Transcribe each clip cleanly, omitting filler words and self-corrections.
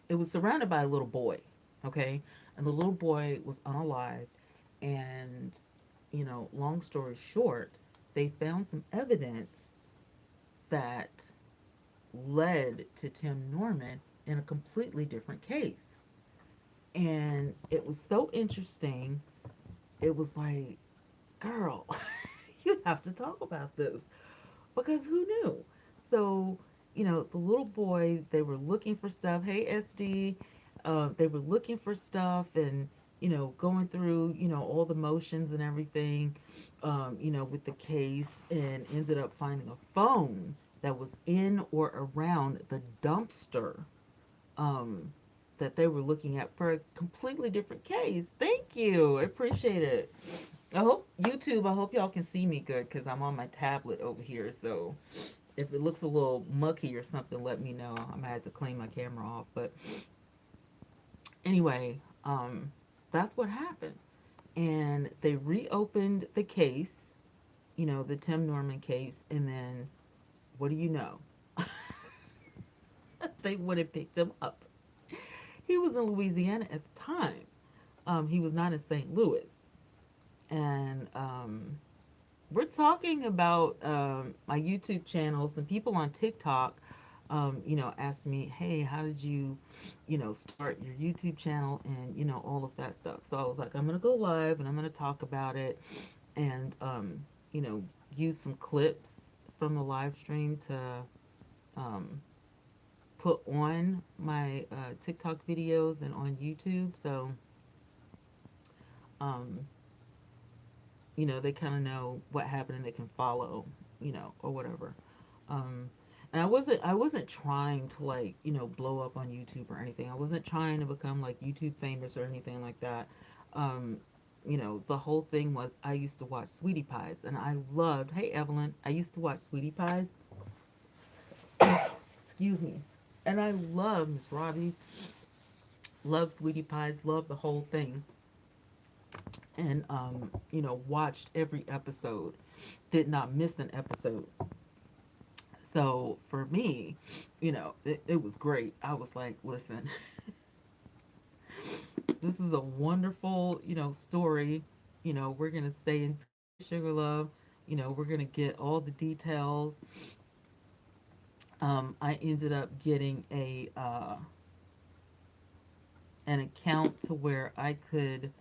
it was surrounded by a little boy, okay? And the little boy was unalived. And, long story short, they found some evidence that led to Tim Norman in a completely different case. And it was so interesting. It was like, girl, you have to talk about this because who knew? So, the little boy, they were looking for stuff. Hey, SD, they were looking for stuff and, going through, all the motions and everything, with the case and ended up finding a phone that was in or around the dumpster um, that they were looking at for a completely different case. Thank you. I appreciate it. I hope y'all can see me good because I'm on my tablet over here. So if it looks a little mucky or something, let me know. I might have to clean my camera off. But anyway, that's what happened. And they reopened the case, the Tim Norman case. And then what do you know? They would have picked him up. He was in Louisiana at the time. He was not in St. Louis. And we're talking about my YouTube channels and people on TikTok, asked me, hey, how did you, start your YouTube channel and, all of that stuff. So I was like, I'm going to go live and I'm going to talk about it and, you know, use some clips from the live stream to um, put on my TikTok videos and on YouTube. So, um, they kind of know what happened and they can follow, or whatever. Um, and I wasn't trying to like, blow up on YouTube or anything. I wasn't trying to become like YouTube famous or anything like that. Um, the whole thing was I used to watch Sweetie Pies and I loved, hey Evelyn, I used to watch Sweetie Pies. Excuse me. And I love Miss Robbie, love Sweetie Pies, love the whole thing. And watched every episode. Did not miss an episode. So for me, it was great. I was like, listen, this is a wonderful, story. We're going to stay in Sugar Love. We're going to get all the details. I ended up getting an account to where I could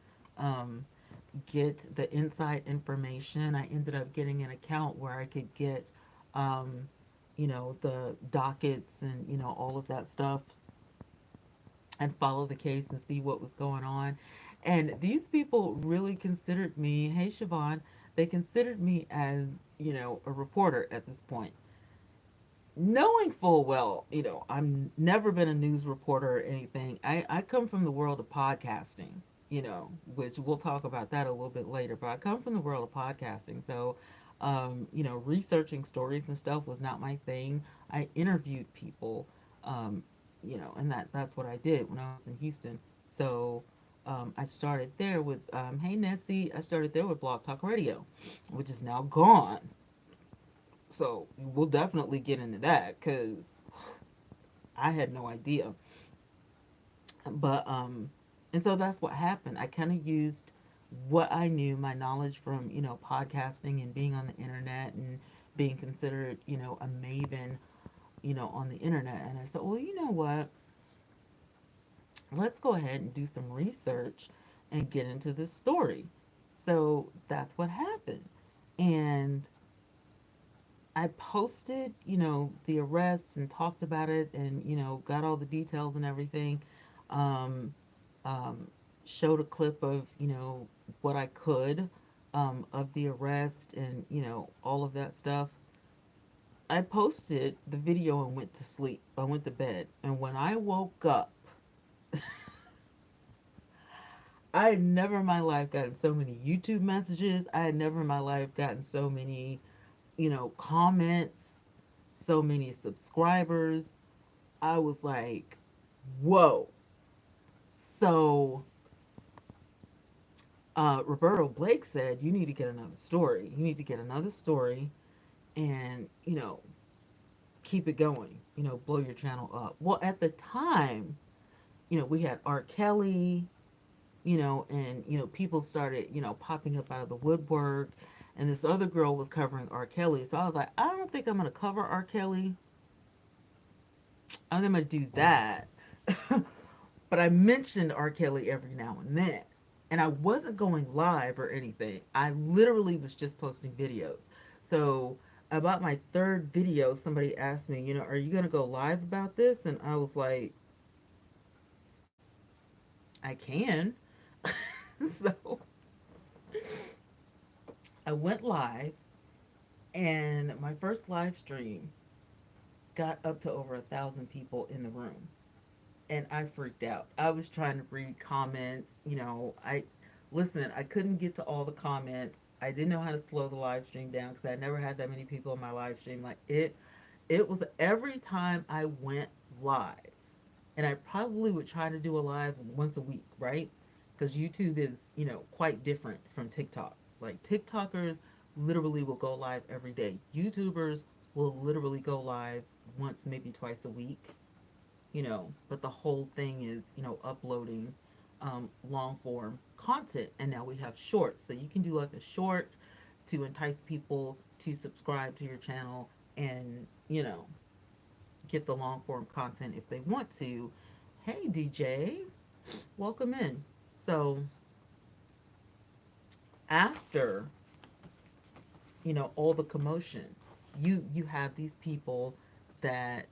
get the inside information. I ended up getting an account where I could get, um, the dockets and, all of that stuff and follow the case and see what was going on. And these people really considered me, hey Siobhan, they considered me as, a reporter at this point. Knowing full well, I'm never been a news reporter or anything. I come from the world of podcasting, which we'll talk about that a little bit later, but I come from the world of podcasting. So, researching stories and stuff was not my thing. I interviewed people, um, and that's what I did when I was in Houston. So, I started there with, hey Nessie, I started there with Blog Talk Radio, which is now gone. So we'll definitely get into that because I had no idea. But and so that's what happened. I kind of used what I knew, my knowledge from podcasting and being on the internet and being considered a maven on the internet. And I said, well, you know what? Let's go ahead and do some research and get into this story. So that's what happened. And I posted, the arrests and talked about it and, got all the details and everything. Um, um, Showed a clip of, what I could of the arrest and, all of that stuff. I posted the video and went to sleep. I went to bed. And when I woke up, I had never in my life gotten so many YouTube messages. I had never in my life gotten so many, comments, so many subscribers. I was like, whoa. So Roberto Blake said, you need to get another story. You need to get another story and, keep it going, blow your channel up. Well, at the time, we had R. Kelly, and people started, popping up out of the woodwork, and this other girl was covering R. Kelly. So I was like, I don't think I'm gonna cover R. Kelly. I think I'm gonna do that. But I mentioned R. Kelly every now and then. And I wasn't going live or anything. I literally was just posting videos. So about my third video, somebody asked me, are you gonna go live about this? And I was like, I can. So I went live, and my first live stream got up to over 1,000 people in the room, and I freaked out. I was trying to read comments. I listen. I couldn't get to all the comments. I didn't know how to slow the live stream down because I never had that many people in my live stream. Like it was every time I went live, and I probably would try to do a live once a week, right? Because YouTube is, quite different from TikTok. Like TikTokers literally will go live every day. YouTubers will literally go live once, maybe twice a week, but the whole thing is, uploading long form content. And now we have shorts. So you can do like a short to entice people to subscribe to your channel and, get the long form content if they want to. Hey, DJ, welcome in. So after, all the commotion, you have these people that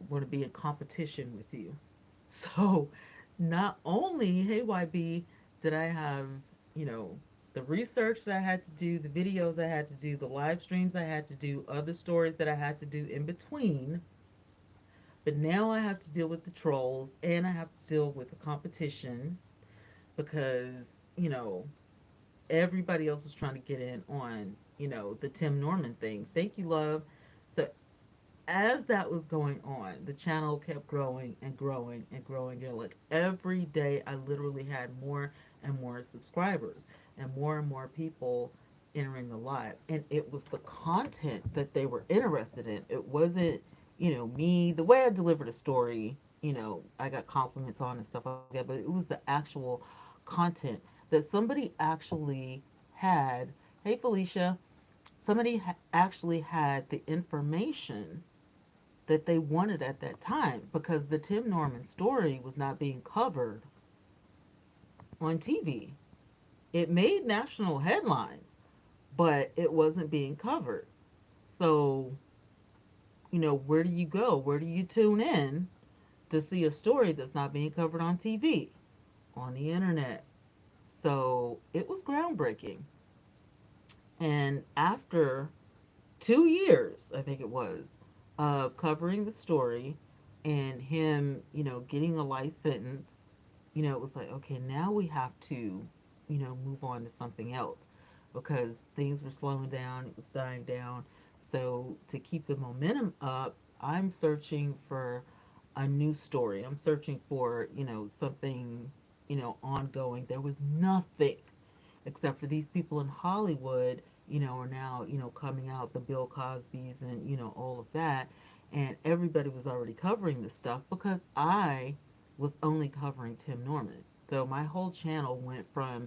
want to be in competition with you. So not only, hey YB, did I have, you know, the research that I had to do, the videos I had to do, the live streams I had to do, other stories that I had to do in between, but now I have to deal with the trolls and I have to deal with the competition because, you know, everybody else was trying to get in on, the Tim Norman thing. Thank you, love. So as that was going on, the channel kept growing and growing and growing. Like every day, I literally had more and more subscribers and more people entering the live. And it was the content that they were interested in. It wasn't, me, the way I delivered a story, I got compliments on and stuff like that, but it was the actual content that somebody actually had. Hey, Felicia, somebody actually had the information that they wanted at that time because the Tim Norman story was not being covered on TV. It made national headlines, but it wasn't being covered. So, where do you go? Where do you tune in to see a story that's not being covered on TV, on the internet? So, it was groundbreaking. And after 2 years, I think it was, of covering the story and him, getting a life sentence, it was like, okay, now we have to, move on to something else because things were slowing down, it was dying down. So to keep the momentum up, I'm searching for a new story. I'm searching for, something, ongoing. There was nothing except for these people in Hollywood, are now, coming out, the Bill Cosbys and, all of that. And everybody was already covering this stuff because I was only covering Tim Norman. So my whole channel went from,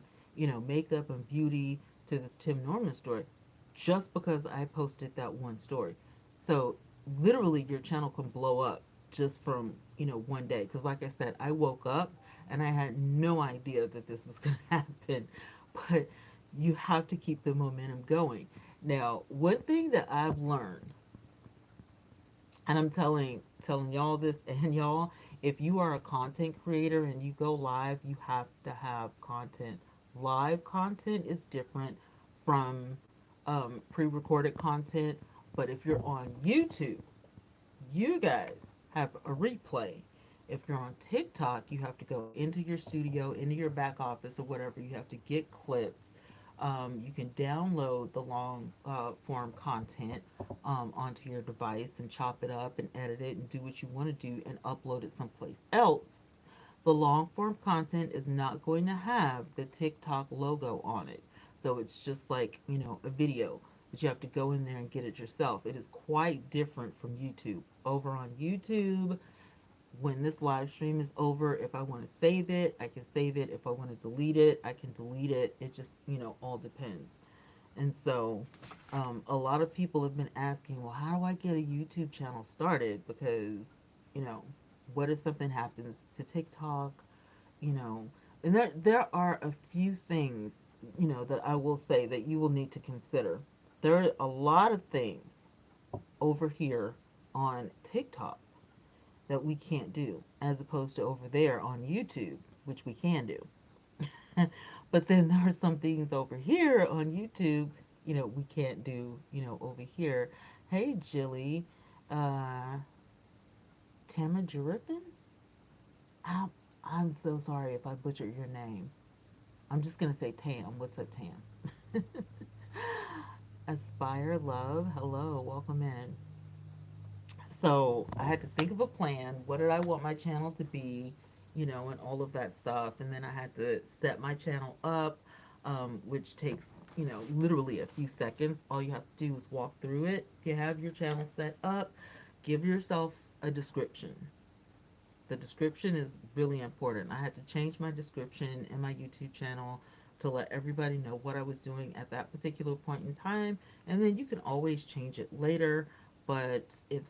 makeup and beauty to this Tim Norman story just because I posted that one story. So literally your channel can blow up just from, one day. Because like I said, I woke up and I had no idea that this was going to happen. But you have to keep the momentum going. Now, one thing that I've learned, and I'm telling y'all this, and y'all, if you are a content creator and you go live, you have to have content. Live content is different from pre-recorded content, but if you're on YouTube, you guys have a replay. If you're on TikTok, you have to go into your studio, into your back office or whatever. You have to get clips. You can download the long form content onto your device and chop it up and edit it and do what you want to do and upload it someplace else. The long form content is not going to have the TikTok logo on it. So it's just like, a video, but you have to go in there and get it yourself. It is quite different from YouTube. Over on YouTube, when this live stream is over, if I want to save it, I can save it. If I want to delete it, I can delete it. It just, all depends. And so, a lot of people have been asking, well, how do I get a YouTube channel started? Because, you know, what if something happens to TikTok? You know, and there are a few things, that I will say that you will need to consider. There are a lot of things over here on TikTok that we can't do, as opposed to over there on YouTube, which we can do. But then there are some things over here on YouTube, we can't do, over here. Hey, Jilly, uh, Tamarjuripin? I'm, I'm so sorry if I butchered your name. I'm just going to say Tam. What's up, Tam? Aspire Love, hello, welcome in. So I had to think of a plan. What did I want my channel to be, and all of that stuff. And then I had to set my channel up, which takes, literally a few seconds. All you have to do is walk through it. If you have your channel set up, give yourself a description. The description is really important. I had to change my description in my YouTube channel to let everybody know what I was doing at that particular point in time. And then you can always change it later. But if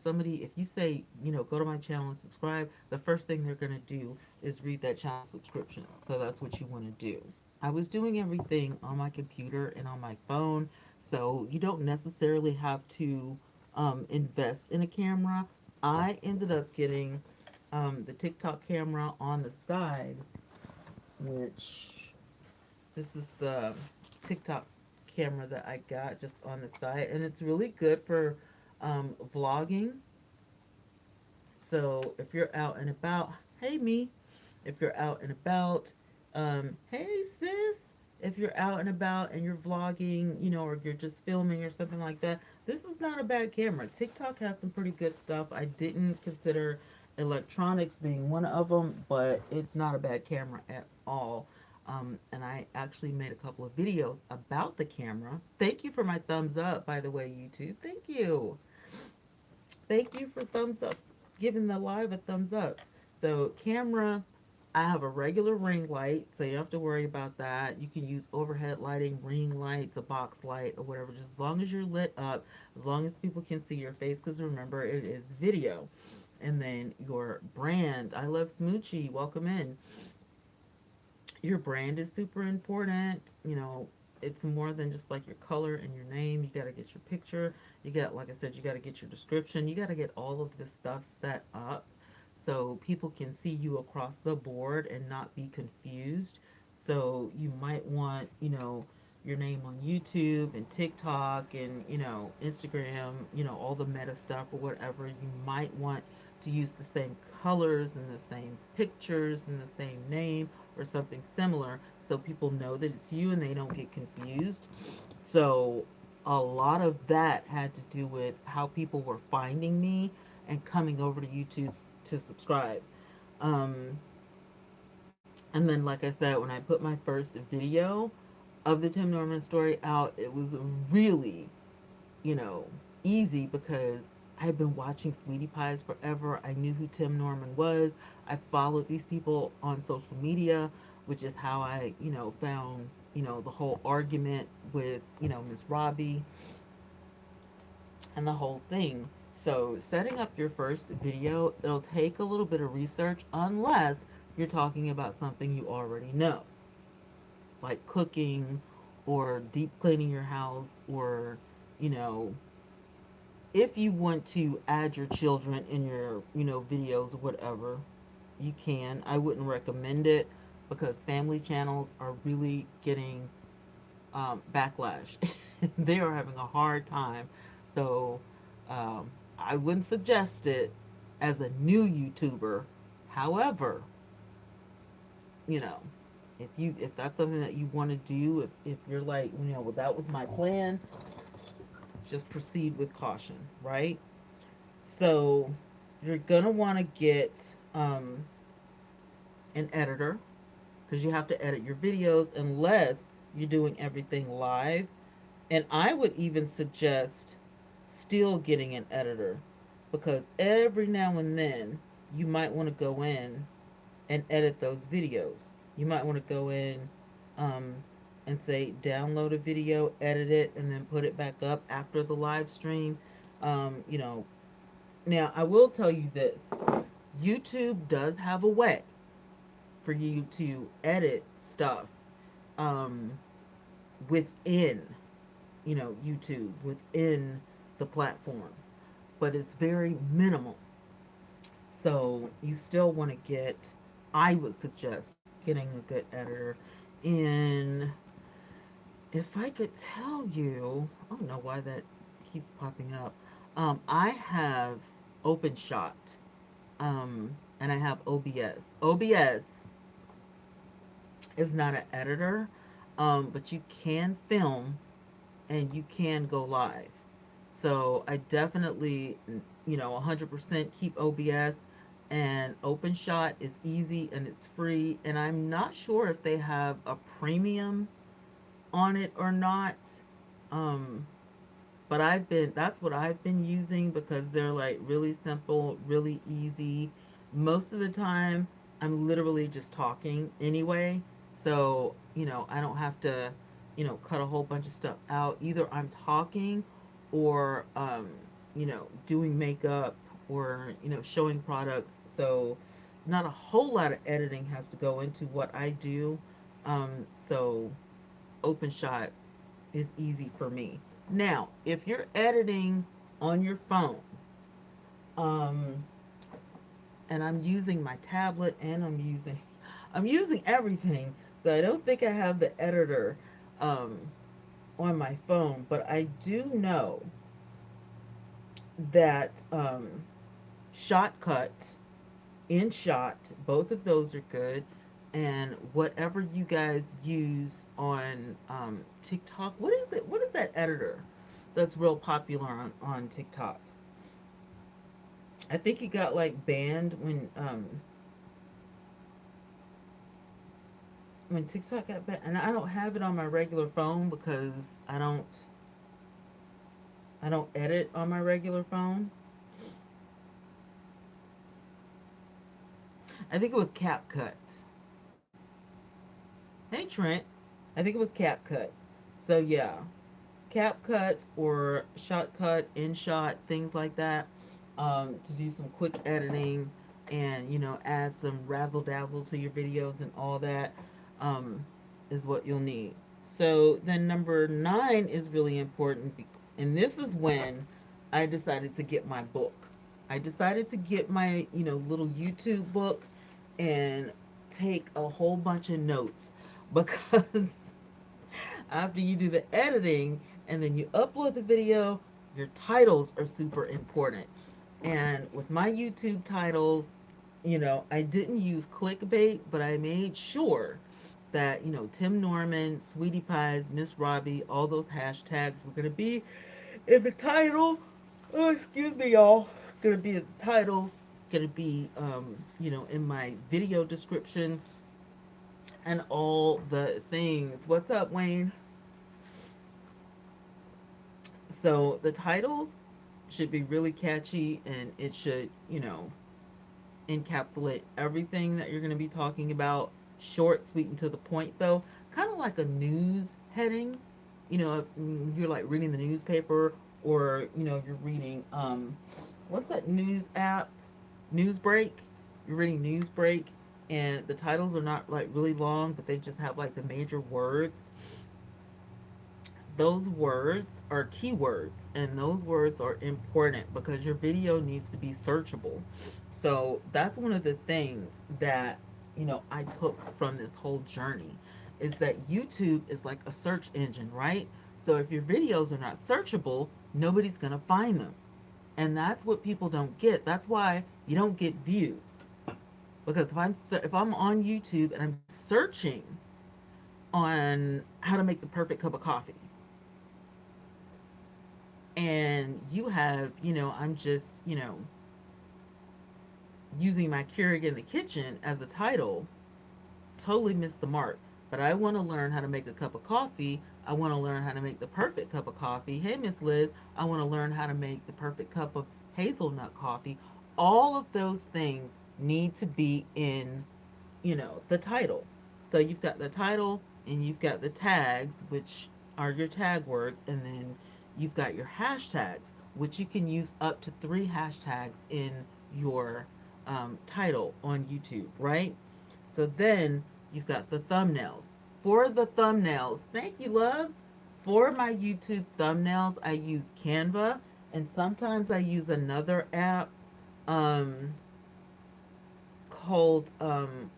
you say, go to my channel and subscribe, the first thing they're going to do is read that channel subscription. So that's what you want to do. I was doing everything on my computer and on my phone. So you don't necessarily have to invest in a camera. I ended up getting the TikTok camera on the side, which this is the TikTok camera that I got just on the side, and it's really good for vlogging. So if you're out and about, hey me, if you're out and about, hey sis, if you're out and about and you're vlogging, or you're just filming or something like that, this is not a bad camera. TikTok has some pretty good stuff. I didn't consider electronics being one of them, but it's not a bad camera at all. And I actually made a couple of videos about the camera. Thank you for my thumbs up, by the way, YouTube. Thank you. Thank you for thumbs up, giving the live a thumbs up. So camera, I have a regular ring light, so you don't have to worry about that. You can use overhead lighting, ring lights, a box light, or whatever, just as long as you're lit up, as long as people can see your face, because remember, it is video. And then your brand, I love Smoochie, welcome in. Your brand is super important. It's more than just like your color and your name. You got to get your picture. You got, like I said, you got to get your description. You got to get all of this stuff set up so people can see you across the board and not be confused. So you might want, your name on YouTube and TikTok and, Instagram, all the meta stuff or whatever. You might want to use the same colors and the same pictures and the same name or something similar so people know that it's you and they don't get confused. So a lot of that had to do with how people were finding me and coming over to YouTube to subscribe. Um, and then, like I said, when I put my first video of the Tim Norman story out, it was really, you know, easy because I had been watching Sweetie Pies forever. I knew who Tim Norman was. I followed these people on social media, which is how I, found, the whole argument with, Miss Robbie and the whole thing. So, setting up your first video, it'll take a little bit of research unless you're talking about something you already know, like cooking or deep cleaning your house or, you know, if you want to add your children in your, videos or whatever, you can. I wouldn't recommend it because family channels are really getting backlash. They are having a hard time. So um, I wouldn't suggest it as a new YouTuber. However, you know, if that's something that you want to do, if you're like, well, that was my plan, just proceed with caution, right? So you're gonna want to get um, an editor because you have to edit your videos unless you're doing everything live. And I would even suggest still getting an editor because every now and then you might want to go in and edit those videos. You might want to go in um, and say download a video, edit it, and then put it back up after the live stream. You know, now I will tell you this: YouTube does have a way for you to edit stuff um, within, you know, YouTube, within the platform, but it's very minimal. So you still want to get, I would suggest getting a good editor. And if I could tell you, I don't know why that keeps popping up. I have OpenShot, and I have OBS. OBS is not an editor, but you can film and you can go live. So I definitely, you know, 100% keep OBS, and OpenShot is easy and it's free. And I'm not sure if they have a premium on it or not. Um, but that's what I've been using because they're like really simple, really easy. Most of the time, I'm literally just talking anyway. So, you know, I don't have to, you know, cut a whole bunch of stuff out. Either I'm talking or, you know, doing makeup or, you know, showing products. So, not a whole lot of editing has to go into what I do. So, OpenShot is easy for me. Now, if you're editing on your phone, um, and I'm using my tablet and I'm using everything, so I don't think I have the editor um, on my phone, but I do know that Shotcut, InShot, both of those are good, and whatever you guys use on TikTok, what is it? What is that editor that's real popular on TikTok? I think it got like banned when TikTok got banned, and I don't have it on my regular phone because I don't edit on my regular phone. I think it was CapCut. Hey Trent, I think it was CapCut. So yeah, CapCut or Shotcut, InShot, things like that, to do some quick editing and, you know, add some razzle dazzle to your videos and all that, um, is what you'll need. So then number 9 is really important, and this is when I decided to get my book. I decided to get my, you know, little YouTube book and take a whole bunch of notes because after you do the editing and then you upload the video, your titles are super important. And with my YouTube titles, you know, I didn't use clickbait, but I made sure that, you know, Tim Norman, Sweetie Pies, Miss Robbie, all those hashtags were going to be in the title. Oh, excuse me, y'all. Going to be in the title, going to be, you know, in my video description and all the things. What's up, Wayne? So the titles should be really catchy and it should, you know, encapsulate everything that you're going to be talking about. Short, sweet, and to the point, though. Kind of like a news heading. You know, if you're like reading the newspaper or, you know, you're reading, what's that news app? Newsbreak. You're reading Newsbreak and the titles are not like really long, but they just have like the major words. Those words are keywords and those words are important because your video needs to be searchable. So that's one of the things that, you know, I took from this whole journey is that YouTube is like a search engine, right? So if your videos are not searchable, nobody's going to find them. And that's what people don't get. That's why you don't get views. Because if I'm on YouTube and I'm searching on how to make the perfect cup of coffee, and you have, you know, I'm just, you know, using my Keurig in the kitchen as a title, totally missed the mark. But I want to learn how to make a cup of coffee. I want to learn how to make the perfect cup of coffee. Hey, Miss Liz, I want to learn how to make the perfect cup of hazelnut coffee. All of those things need to be in, the title. So you've got the title and you've got the tags, which are your tag words, and then you've got your hashtags, which you can use up to 3 hashtags in your title on YouTube, right? So then you've got the thumbnails. For the thumbnails, thank you, love. For my YouTube thumbnails, I use Canva, and sometimes I use another app um, called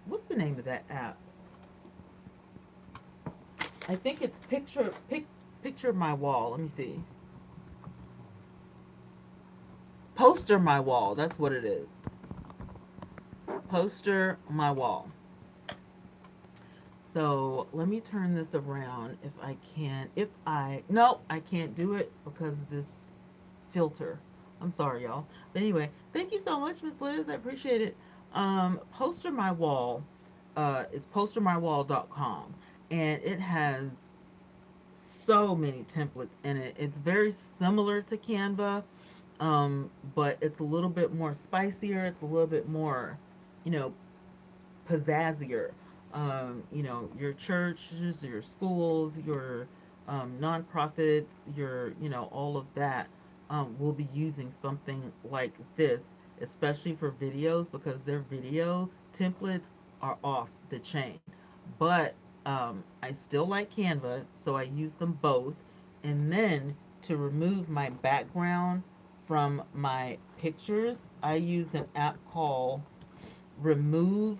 what's the name of that app? I think it's Picture My Wall. Let me see. Poster My Wall. That's what it is. Poster My Wall. So let me turn this around if I can. If I no, I can't do it because of this filter. I'm sorry, y'all. But anyway, thank you so much, Miss Liz. I appreciate it. Poster My Wall is postermywall.com, and it has so many templates in it. It's very similar to Canva, but it's a little bit more spicier. It's a little bit more, you know, pizzazzier. Your churches, your schools, your nonprofits, all of that will be using something like this, especially for videos because their video templates are off the chain. But I still like Canva, so I use them both. And then to remove my background from my pictures, I use an app called remove.bg.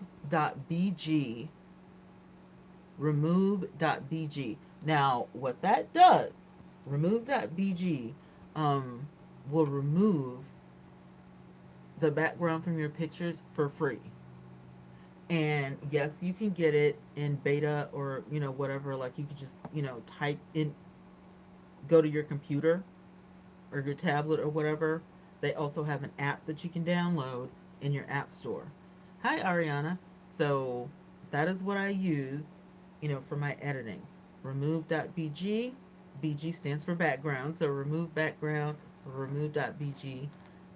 Remove.bg. Now, what that does, remove.bg will remove the background from your pictures for free. And yes, you can get it in beta or, whatever. Like you could just, type in, go to your computer or your tablet or whatever. They also have an app that you can download in your app store. Hi, Ariana. So that is what I use, for my editing. Remove.bg. BG stands for background. So remove background, remove.bg.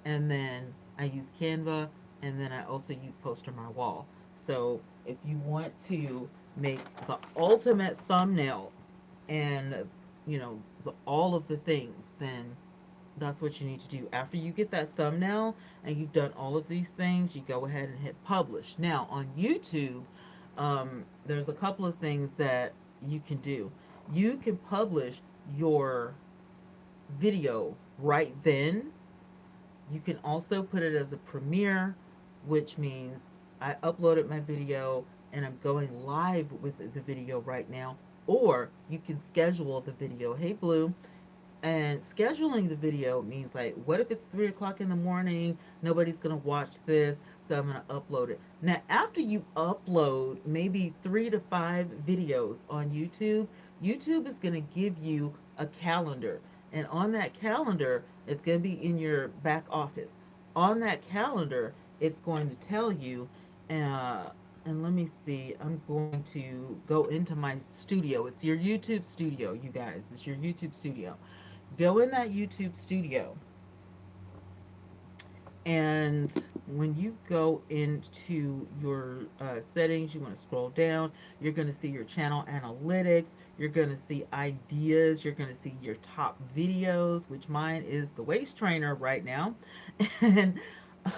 And then I use Canva, and then I also use Poster My Wall. So if you want to make the ultimate thumbnails and, all of the things, then that's what you need to do. After you get that thumbnail and you've done all of these things, you go ahead and hit publish. Now, on YouTube, there's a couple of things that you can do. You can publish your video right then. You can also put it as a premiere, which means I uploaded my video and I'm going live with the video right now. Or you can schedule the video. Hey, Blue. And scheduling the video means, like, what if it's 3 o'clock in the morning? Nobody's gonna watch this, so I'm gonna upload it. Now, after you upload maybe 3 to 5 videos on YouTube, YouTube is gonna give you a calendar, and on that calendar, it's gonna be in your back office. On that calendar, it's going to tell you, and let me see, I'm going to go into my studio. It's your YouTube studio, you guys. It's your YouTube studio. Go in that YouTube studio, and when you go into your settings, you want to scroll down. You're going to see your channel analytics. You're going to see ideas. You're going to see your top videos, which mine is the waist trainer right now. And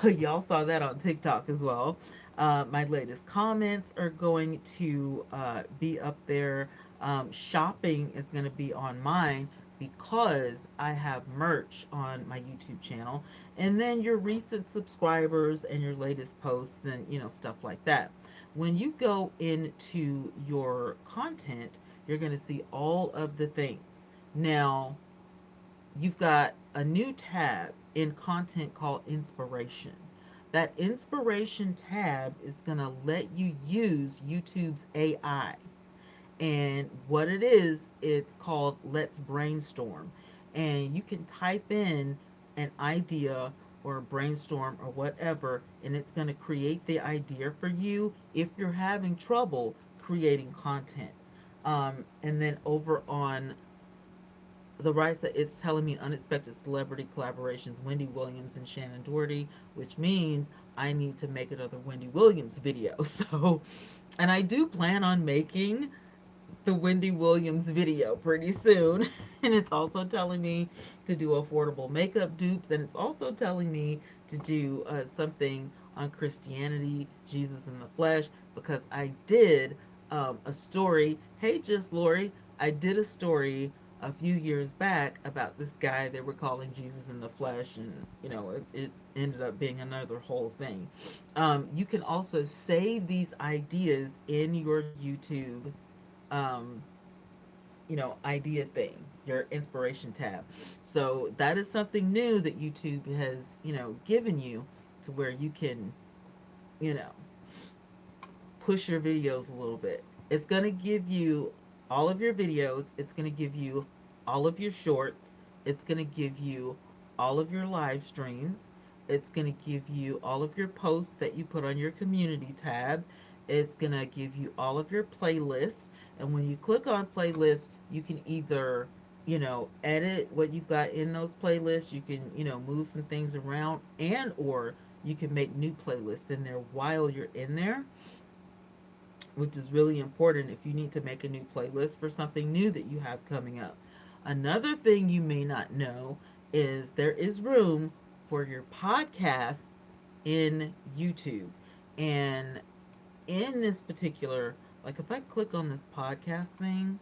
y'all saw that on TikTok as well. My latest comments are going to be up there. Shopping is going to be on mine because I have merch on my YouTube channel, and then your recent subscribers and your latest posts and stuff like that. When you go into your content, you're going to see all of the things. Now, you've got a new tab in content called inspiration. That inspiration tab is going to let you use YouTube's AI. And what it is, it's called Let's Brainstorm. And you can type in an idea or a brainstorm or whatever, and it's going to create the idea for you if you're having trouble creating content. And then over on the right side, it's telling me unexpected celebrity collaborations, Wendy Williams and Shannon Doherty, which means I need to make another Wendy Williams video. So, and I do plan on making the Wendy Williams video pretty soon. And it's also telling me to do affordable makeup dupes. And it's also telling me to do something on Christianity, Jesus in the flesh, because I did a story. Hey, just Lori, I did a story a few years back about this guy they were calling Jesus in the flesh, and it ended up being another whole thing. You can also save these ideas in your YouTube um, idea thing, your inspiration tab. So that is something new that YouTube has, given you to where you can, you know, push your videos a little bit. It's going to give you all of your videos, it's going to give you all of your shorts, it's going to give you all of your live streams, it's going to give you all of your posts that you put on your community tab, it's going to give you all of your playlists. And when you click on playlists, you can either, edit what you've got in those playlists, you can, move some things around, and or you can make new playlists in there while you're in there, which is really important if you need to make a new playlist for something new that you have coming up. Another thing you may not know is there is room for your podcasts in YouTube. And in this particular, like if I click on this podcast thing,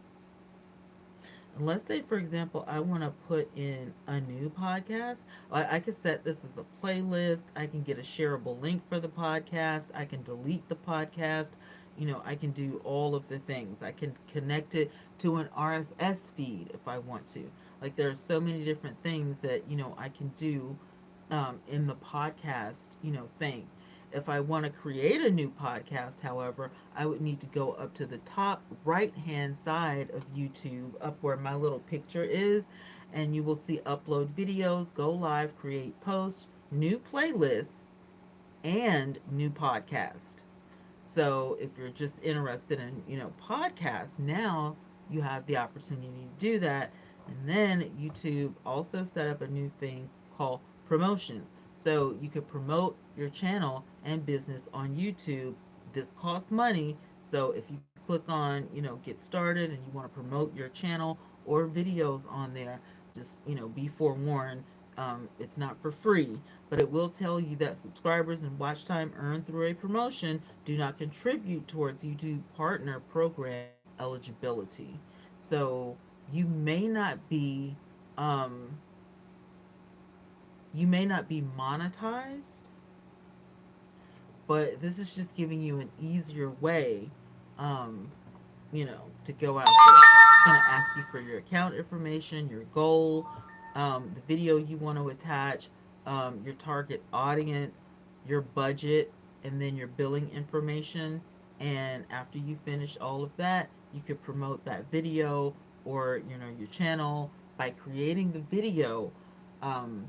and let's say, for example, I want to put in a new podcast. I can set this as a playlist. I can get a shareable link for the podcast. I can delete the podcast. I can do all of the things. I can connect it to an RSS feed if I want to. Like, there are so many different things that, I can do in the podcast, thing. If I want to create a new podcast, however, I would need to go up to the top right hand side of YouTube, up where my little picture is, and you will see upload videos, go live, create posts, new playlists, and new podcast. So if you're just interested in, podcasts, now you have the opportunity to do that. And then YouTube also set up a new thing called promotions. So you could promote your channel and business on YouTube. This costs money. So if you click on, get started and you want to promote your channel or videos on there, just, be forewarned. It's not for free, but it will tell you that subscribers and watch time earned through a promotion do not contribute towards YouTube partner program eligibility. So you may not be um, monetized, but this is just giving you an easier way, um, to go out there. It's going to ask you for your account information, your goal, the video you want to attach, your target audience, your budget, and then your billing information. And after you finish all of that, you could promote that video or your channel by creating the video, um,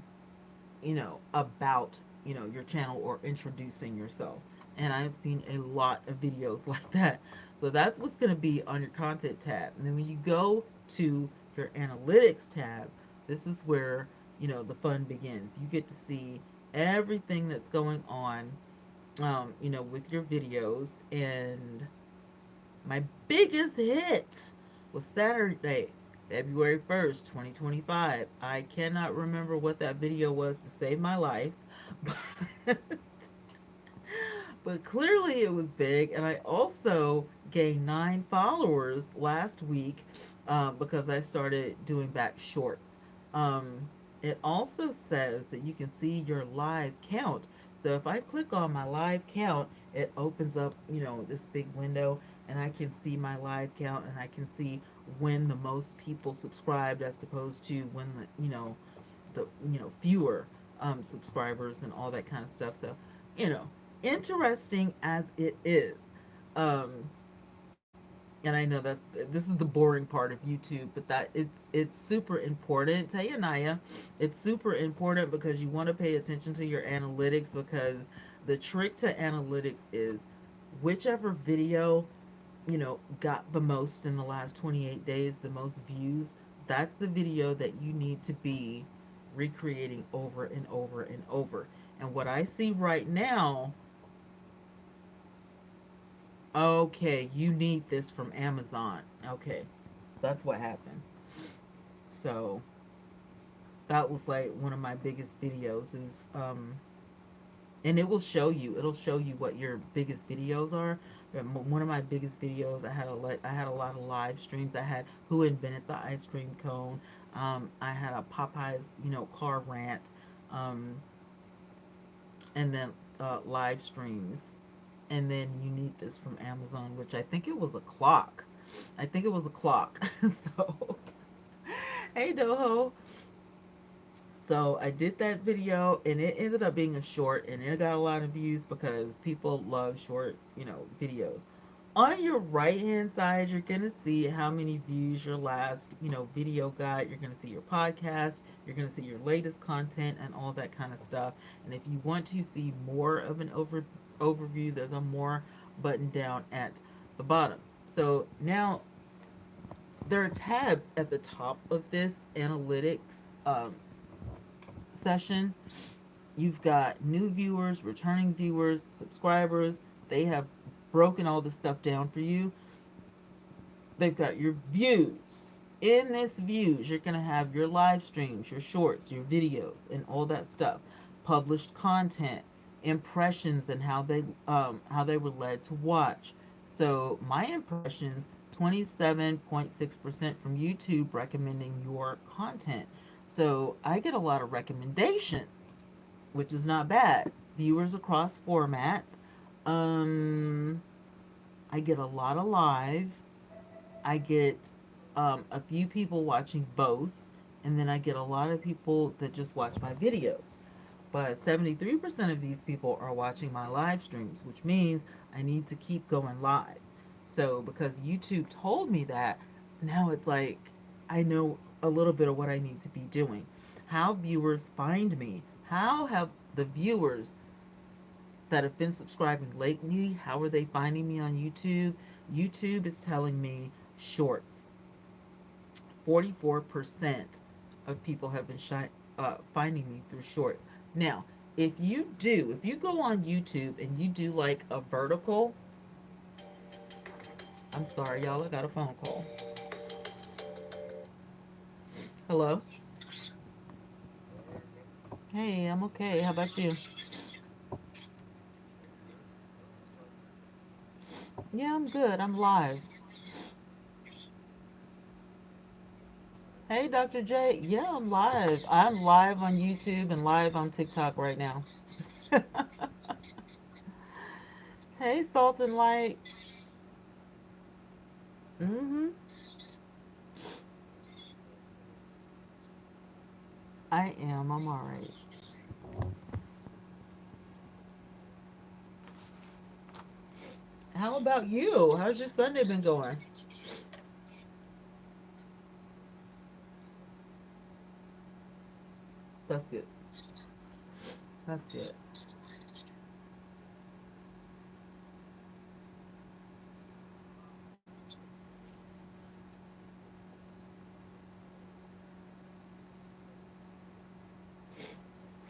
about, your channel or introducing yourself. And I've seen a lot of videos like that. So that's what's going to be on your content tab. And then when you go to your analytics tab, this is where, the fun begins. You get to see everything that's going on, with your videos. And my biggest hit was Saturday, February 1st, 2025. I cannot remember what that video was to save my life, but, but clearly it was big. And I also gained 9 followers last week because I started doing back shorts. Um, it also says that you can see your live count. So if I click on my live count, it opens up, this big window, and I can see my live count, and I can see when the most people subscribed as opposed to when the fewer subscribers and all that kind of stuff. So, you know, interesting as it is. Um, and I know this is the boring part of YouTube, but it's super important. Tell you, Naya, it's super important because you want to pay attention to your analytics, because the trick to analytics is whichever video got the most in the last 28 days, the most views, that's the video that you need to be recreating over and over and over. And what I see right now, okay, you need this from Amazon. Okay, that's what happened. So that was like one of my biggest videos is and it'll show you what your biggest videos are. One of my biggest videos, I had a lot of live streams. I had who invented the ice cream cone. I had a Popeyes, car rant, um, and then live streams. And then you need this from Amazon, which I think it was a clock. I think it was a clock. So, hey Doho. So I did that video and it ended up being a short and it got a lot of views because people love short, videos. On your right hand side, you're going to see how many views your last, video got. You're going to see your podcast. You're going to see your latest content and all that kind of stuff. And if you want to see more of an overview, there's a more button down at the bottom. So now there are tabs at the top of this analytics um, session. You've got new viewers, returning viewers, subscribers. They have broken all this stuff down for you. They've got your views. In this views, you're going to have your live streams, your shorts, your videos, and all that stuff. Published content, impressions, and how they were led to watch. So my impressions, 27.6% from YouTube recommending your content. So I get a lot of recommendations, which is not bad. Viewers across formats. Um, I get a lot of live. I get a few people watching both, and then I get a lot of people that just watch my videos. But 73% of these people are watching my live streams, which means I need to keep going live. So, because YouTube told me that, now it's like I know a little bit of what I need to be doing. How viewers find me. How have the viewers that have been subscribing lately, how are they finding me on YouTube? YouTube is telling me shorts. 44% of people have been finding me through shorts. Now, if you go on YouTube and you do like a vertical, I'm sorry, y'all, I got a phone call. Hello? Hey, I'm okay. How about you? Yeah, I'm good. I'm live. Hey, Dr. J. Yeah, I'm live. I'm live on YouTube and live on TikTok right now. Hey, Salt and Light. Mm-hmm. I am. I'm all right. How about you? How's your Sunday been going? That's good. That's good.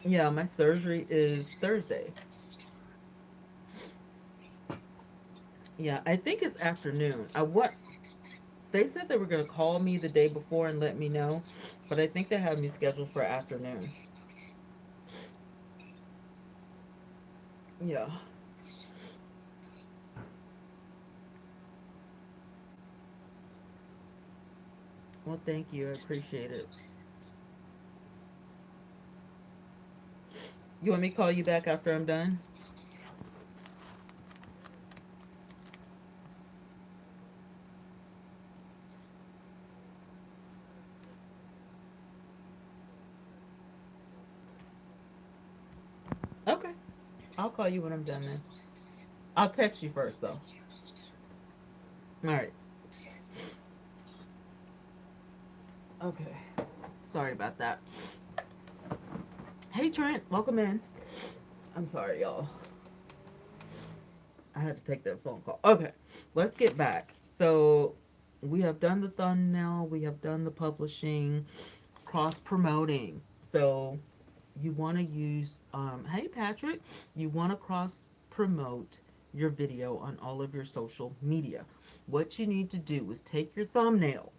Yeah, my surgery is Thursday. Yeah, I think it's afternoon. They said they were gonna call me the day before and let me know, but I think they have me scheduled for afternoon. Yeah. Well, thank you. I appreciate it. You want me to call you back after I'm done? Okay. I'll call you when I'm done then. I'll text you first though. All right. Okay. Sorry about that. Hey Trent, welcome in. I'm sorry, y'all. I had to take that phone call. Okay, let's get back. So, we have done the thumbnail, we have done the publishing, cross promoting. So you want to use, hey Patrick, you want to cross promote your video on all of your social media. What you need to do is take your thumbnail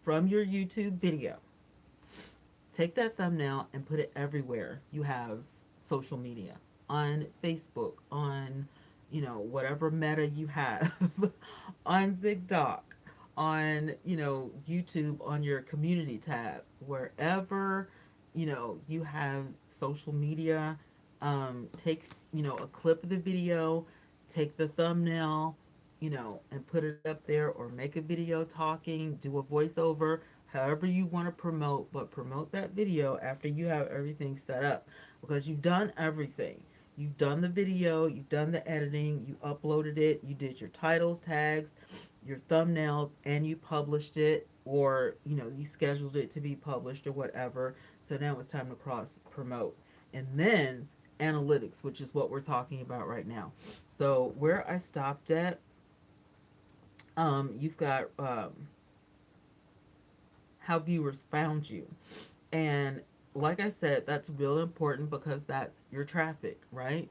from your YouTube video, take that thumbnail and put it everywhere you have social media, on Facebook, on, whatever meta you have, on TikTok, on, YouTube, on your community tab, wherever, you have social media. Take, a clip of the video, take the thumbnail, and put it up there, or make a video talking, do a voiceover, however you want to promote, but promote that video after you have everything set up, because you've done everything. You've done the video, you've done the editing, you uploaded it, you did your titles, tags, your thumbnails, and you published it, or you scheduled it to be published or whatever. So now it's time to cross promote. And then analytics, which is what we're talking about right now. So where I stopped at, you've got how viewers found you. And like I said, that's real important because that's your traffic, right?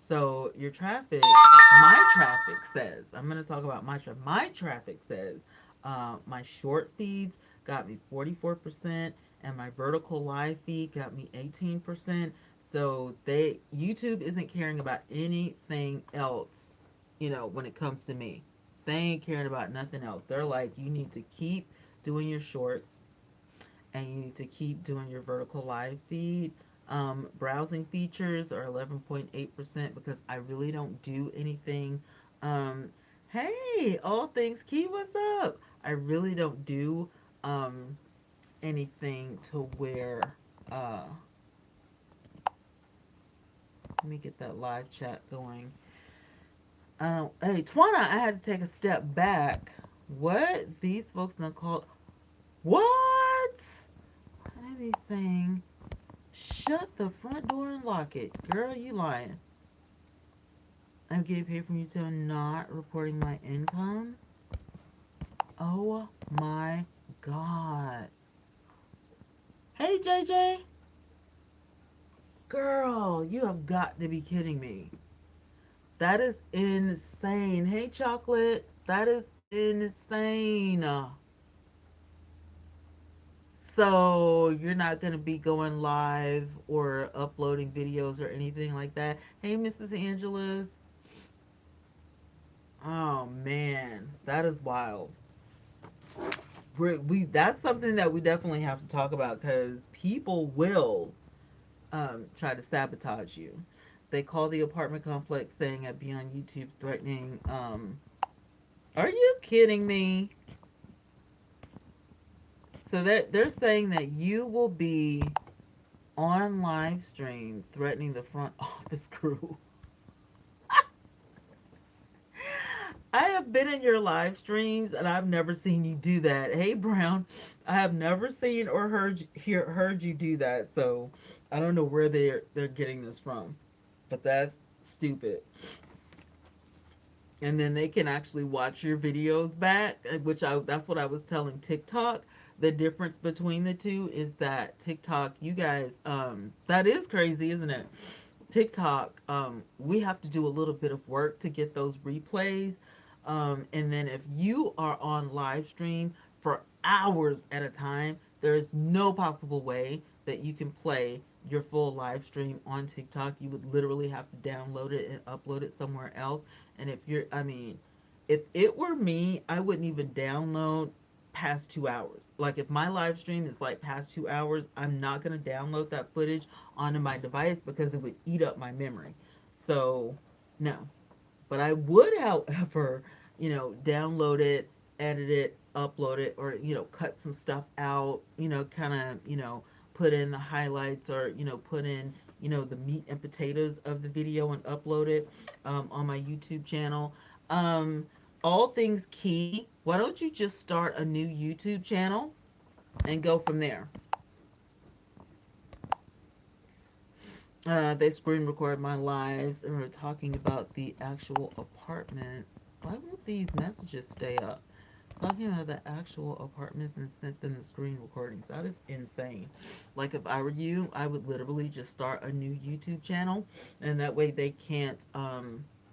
So your traffic, my traffic says, I'm going to talk about my traffic. My traffic says my short feeds got me 44%, and my vertical live feed got me 18%. So YouTube isn't caring about anything else, when it comes to me. They ain't caring about nothing else. They're like, you need to keep doing your shorts, and you need to keep doing your vertical live feed. Browsing features are 11.8% because I really don't do anything. Um, hey, all things key, what's up? I really don't do um, anything to where, let me get that live chat going. Hey, Twanna, I had to take a step back. What? These folks done called. What? I be saying, shut the front door and lock it. Girl, you lying. I'm getting paid from YouTube, not reporting my income. Oh my God. Hey, JJ. Girl, you have got to be kidding me. That is insane. Hey, Chocolate. That is insane. So you're not going to be going live or uploading videos or anything like that. Hey, Mrs. Angeles. Oh man, that is wild. We That's something that we definitely have to talk about, because people will try to sabotage you. They call the apartment complex saying I'd be on YouTube threatening. Are you kidding me? So that they're saying that you will be on live stream threatening the front office crew. I have been in your live streams and I've never seen you do that. Hey Brown, I have never seen or heard you do that. So I don't know where they're getting this from, but that's stupid. And then they can actually watch your videos back, which I that's what I was telling TikTok. The difference between the two is that TikTok, you guys, that is crazy, isn't it? TikTok, we have to do a little bit of work to get those replays. And then if you are on live stream for hours at a time, there is no possible way that you can play your full live stream on TikTok. You would literally have to download it and upload it somewhere else. And I mean, if it were me, I wouldn't even download past 2 hours. Like if my live stream is like past 2 hours, I'm not going to download that footage onto my device because it would eat up my memory. So, no. But I would, however, download it, edit it, upload it, or, cut some stuff out, kind of, put in the highlights, or, put in, the meat and potatoes of the video and upload it on my YouTube channel. Um, all things key. Why don't you just start a new YouTube channel and go from there? They screen record my lives and we're talking about the actual apartments. Why won't these messages stay up? Talking about the actual apartments and sent them the screen recordings. That is insane. Like if I were you, I would literally just start a new YouTube channel, and that way they can't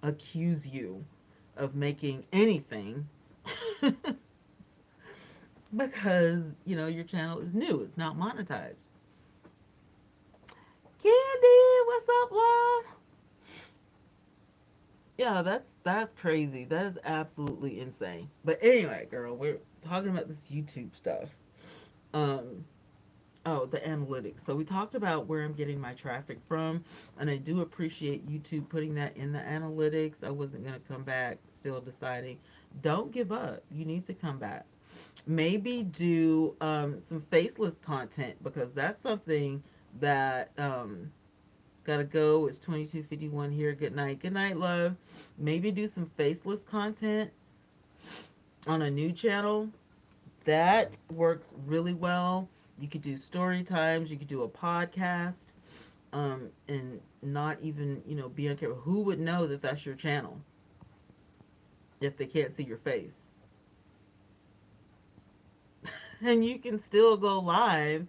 accuse you of making anything because your channel is new. It's not monetized. Candy, what's up, love? Yeah, that's crazy. That is absolutely insane. But anyway, girl, we're talking about this YouTube stuff. Um, oh, the analytics. So we talked about where I'm getting my traffic from, and I do appreciate YouTube putting that in the analytics. I wasn't gonna come back, still deciding. Don't give up. You need to come back. Maybe do some faceless content because that's something that gotta go. It's 22:51 here. Good night. Good night, love. Maybe do some faceless content on a new channel. That works really well. You could do story times. You could do a podcast, and not even be on camera. Who would know that that's your channel if they can't see your face? And you can still go live,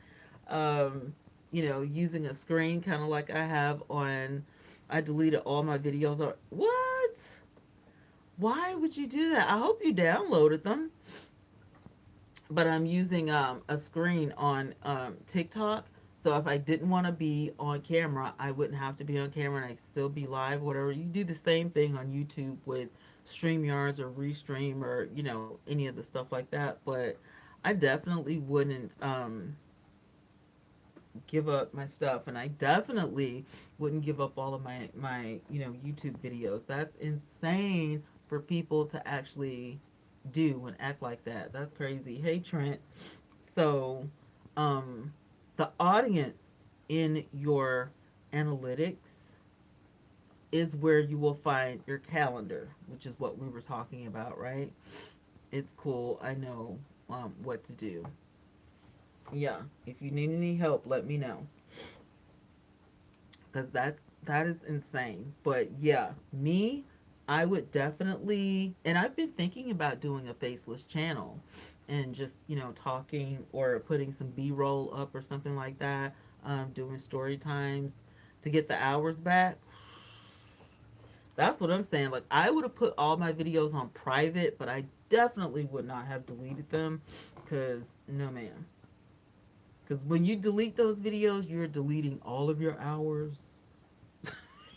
using a screen, kind of like I have on. I deleted all my videos. Or what? Why would you do that? I hope you downloaded them. But I'm using a screen on TikTok. So if I didn't want to be on camera, I wouldn't have to be on camera and I'd still be live, whatever. You do the same thing on YouTube with StreamYards or Restream or, any of the stuff like that. But I definitely wouldn't give up my stuff, and I definitely wouldn't give up all of my YouTube videos. That's insane for people to actually do and act like that. That's crazy. Hey, Trent. So, um, the audience in your analytics is where you will find your calendar, which is what we were talking about, right? It's cool. I know what to do. Yeah. If you need any help, let me know. Because that is insane. But yeah, me, I would definitely, and I've been thinking about doing a faceless channel and just talking or putting some b-roll up or something like that, doing story times to get the hours back. That's what I'm saying. Like, I would have put all my videos on private, but I definitely would not have deleted them because no, ma'am. Because when you delete those videos, you're deleting all of your hours.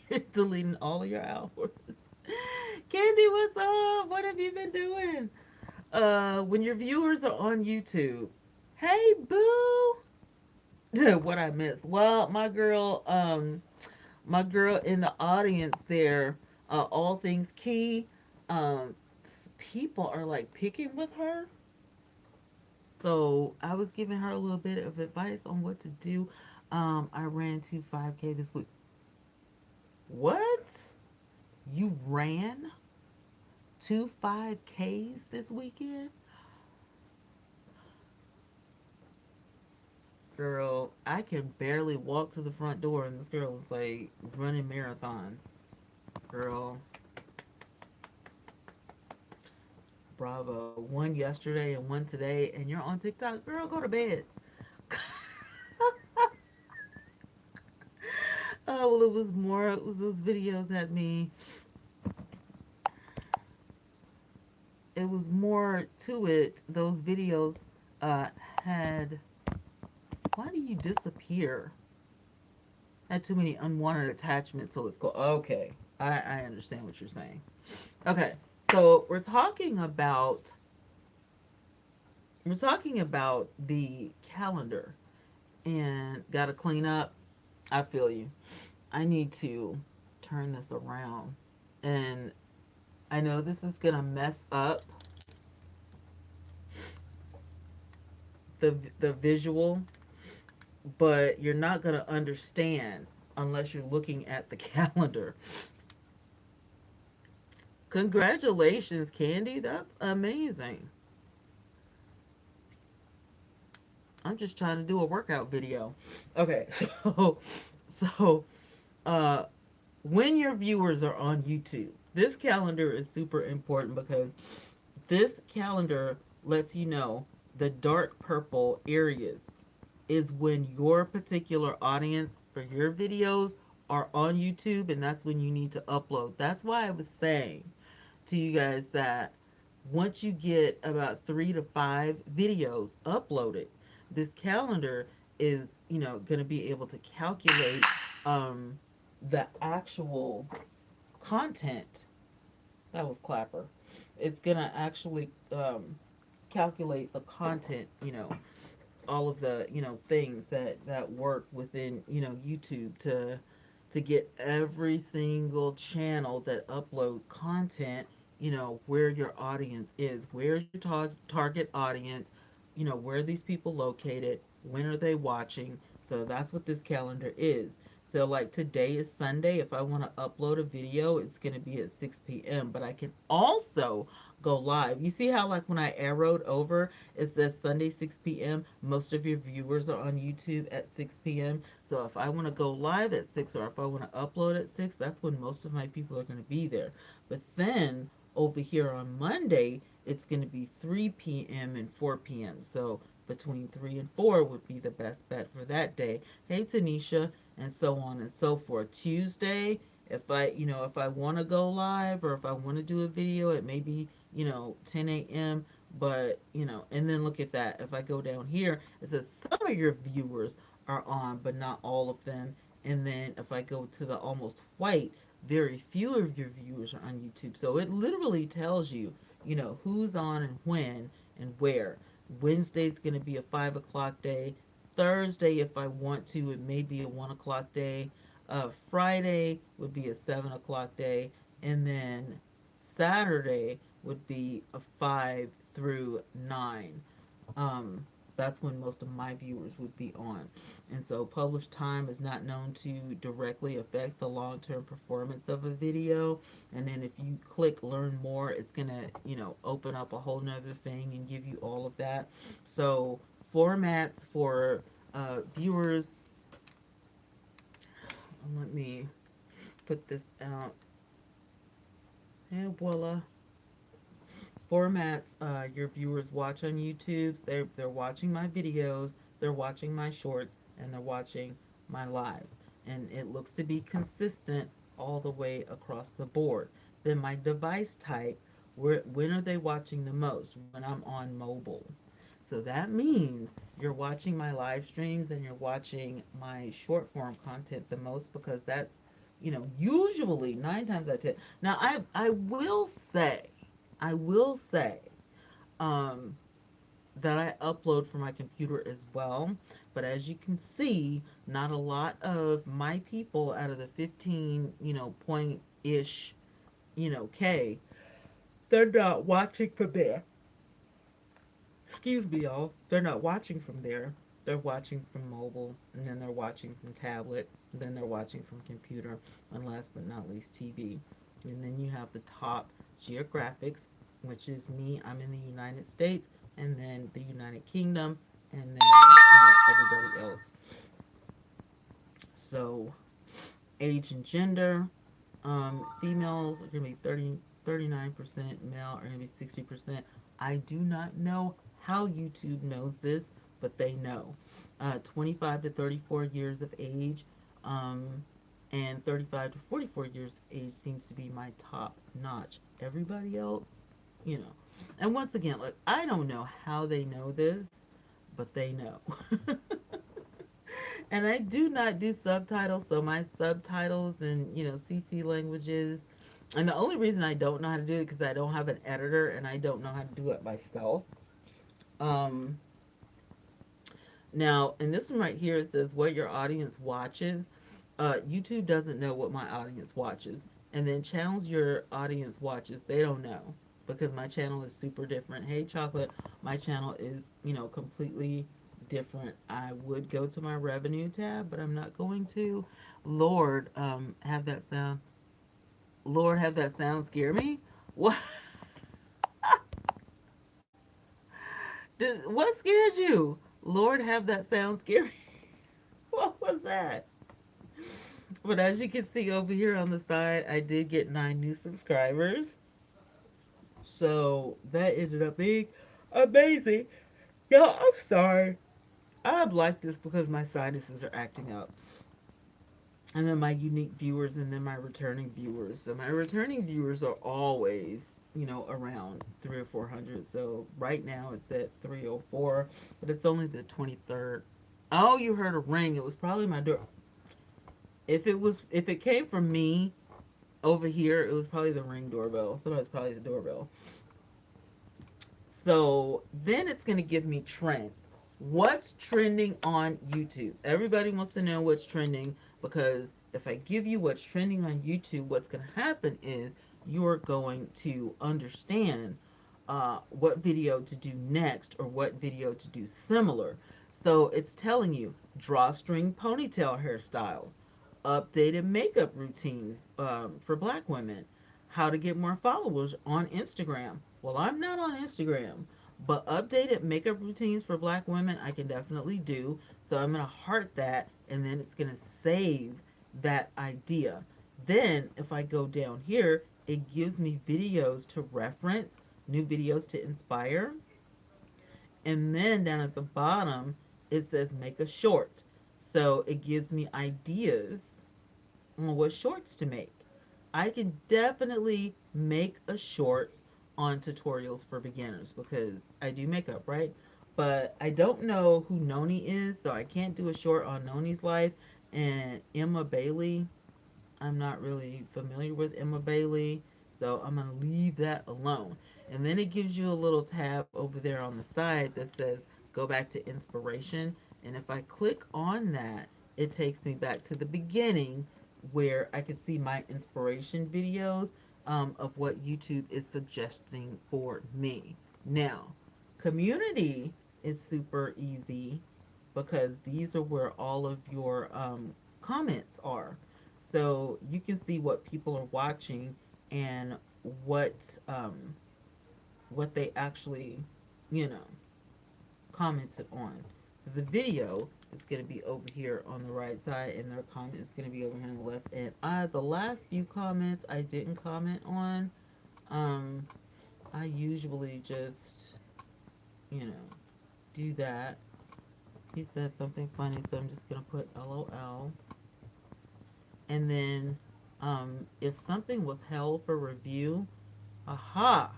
You're deleting all of your hours. Candy, what's up? What have you been doing? When your viewers are on YouTube, hey boo, what I missed? Well, my girl in the audience there, all things key. People are like picking with her, so I was giving her a little bit of advice on what to do. I ran 5K this week. What? You ran 5Ks this weekend? Girl, I can barely walk to the front door, and this girl is like running marathons. Girl, bravo. One yesterday and one today, and you're on TikTok. Girl, go to bed. Oh, well, it was more, it was those videos had me, it was more to it. Those videos uh, had, why do you disappear? Had too many unwanted attachments, so it's called, okay. I understand what you're saying. Okay, so we're talking about the calendar and gotta clean up. I feel you. I need to turn this around. And I know this is gonna mess up the visual, but you're not gonna understand unless you're looking at the calendar. Congratulations, Candy. That's amazing. I'm just trying to do a workout video. Okay, so uh when your viewers are on YouTube, this calendar is super important because This calendar lets you know the dark purple areas is when your particular audience for your videos are on YouTube, and that's when you need to upload. That's why I was saying to you guys that once you get about 3 to 5 videos uploaded, this calendar is, going to be able to calculate um, the actual content. That was Clapper. It's going to actually calculate the content, all of the things that work within YouTube to get every single channel that uploads content, where your audience is, where's your target audience, where are these people located, when are they watching. So that's what this calendar is. So like today is Sunday. If I want to upload a video, it's going to be at 6 p.m. But I can also go live. You see how like when I arrowed over, it says Sunday 6 p.m. Most of your viewers are on YouTube at 6 p.m. So if I want to go live at 6, or if I want to upload at 6, that's when most of my people are going to be there. But then over here on Monday, it's going to be 3 p.m. and 4 p.m. So between 3 and 4 would be the best bet for that day. Hey Tanisha, and so on and so forth. Tuesday, if I want to go live, or if I want to do a video, it may be 10 a.m. But and then look at that. If I go down here, it says some of your viewers are on, but not all of them. And then if I go to the almost white, very few of your viewers are on YouTube. So it literally tells you, who's on and when and where. Wednesday's going to be a 5 o'clock day. Thursday, if I want to, it may be a 1 o'clock day. Friday would be a 7 o'clock day. And then Saturday would be a 5 through 9. um, that's when most of my viewers would be on. And so published time is not known to directly affect the long-term performance of a video. And then if you click learn more, it's gonna, open up a whole nother thing and give you all of that. So formats for viewers, let me put this out. And voila. Formats your viewers watch on YouTube. They're watching my videos, they're watching my shorts, and they're watching my lives. And it looks to be consistent all the way across the board. Then my device type, when are they watching the most? When I'm on mobile. So that means you're watching my live streams and you're watching my short form content the most, because that's, usually 9 times out of 10. Now I will say, um, that I upload from my computer as well. But as you can see, not a lot of my people out of the 15, point ish, K, they're not watching from there. Excuse me, y'all. They're not watching from there. They're watching from mobile, and then they're watching from tablet, and then they're watching from computer, and last but not least, TV. And then you have the top geographics, which is me. I'm in the United States, and then the United Kingdom, and then everybody else. So, age and gender. Females are going to be 39%, male are going to be 60%. I do not know how YouTube knows this, but they know. 25 to 34 years of age, um, and 35 to 44 years of age seems to be my top notch. Everybody else, you know. And once again, like, I don't know how they know this, but they know. And I do not do subtitles, so my subtitles and CC languages. And the only reason I don't know how to do it because I don't have an editor and I don't know how to do it myself. Um, Now, in this one right here, it says what your audience watches. YouTube doesn't know what my audience watches, and then channels your audience watches, they don't know, because my channel is super different. Hey, chocolate, my channel is completely different. I would go to my revenue tab, but I'm not going to. Lord, have that sound. Lord, have that sound scare me. What? What scared you? Lord, have that sound scare me. What was that? But as you can see over here on the side, I did get 9 new subscribers. So that ended up being amazing. Yo, I'm sorry. I'm like this because my sinuses are acting up. And then my unique viewers and then my returning viewers. So my returning viewers are always, around 3 or 400. So right now it's at 304, but it's only the 23rd. Oh, you heard a ring. It was probably my door. If it came from me over here, it was probably the ring doorbell. Somebody's probably the doorbell. So then it's going to give me trends. What's trending on YouTube? Everybody wants to know what's trending because if I give you what's trending on YouTube, what's going to happen is you're going to understand what video to do next or what video to do similar. So it's telling you drawstring ponytail hairstyles, updated makeup routines for black women, how to get more followers on Instagram. Well, I'm not on Instagram, but updated makeup routines for black women I can definitely do. So I'm going to heart that and then it's going to save that idea. Then if I go down here, it gives me videos to reference, new videos to inspire. And then down at the bottom, it says make a short. So it gives me ideas on what shorts to make. I can definitely make a short on tutorials for beginners because I do makeup, right? But I don't know who Noni is, so I can't do a short on Noni's life. And Emma Bailey, I'm not really familiar with Emma Bailey, so I'm going to leave that alone. And then it gives you a little tab over there on the side that says go back to inspiration. And if I click on that, it takes me back to the beginning where I can see my inspiration videos of what YouTube is suggesting for me. Now, community is super easy because these are where all of your comments are. So you can see what people are watching and what um, what they actually, you know, commented on. So the video is going to be over here on the right side, and their comment is going to be over here on the left. And the last few comments I didn't comment on. Um, I usually just, you know, do that. He said something funny, so I'm just going to put LOL. And then if something was held for review, aha,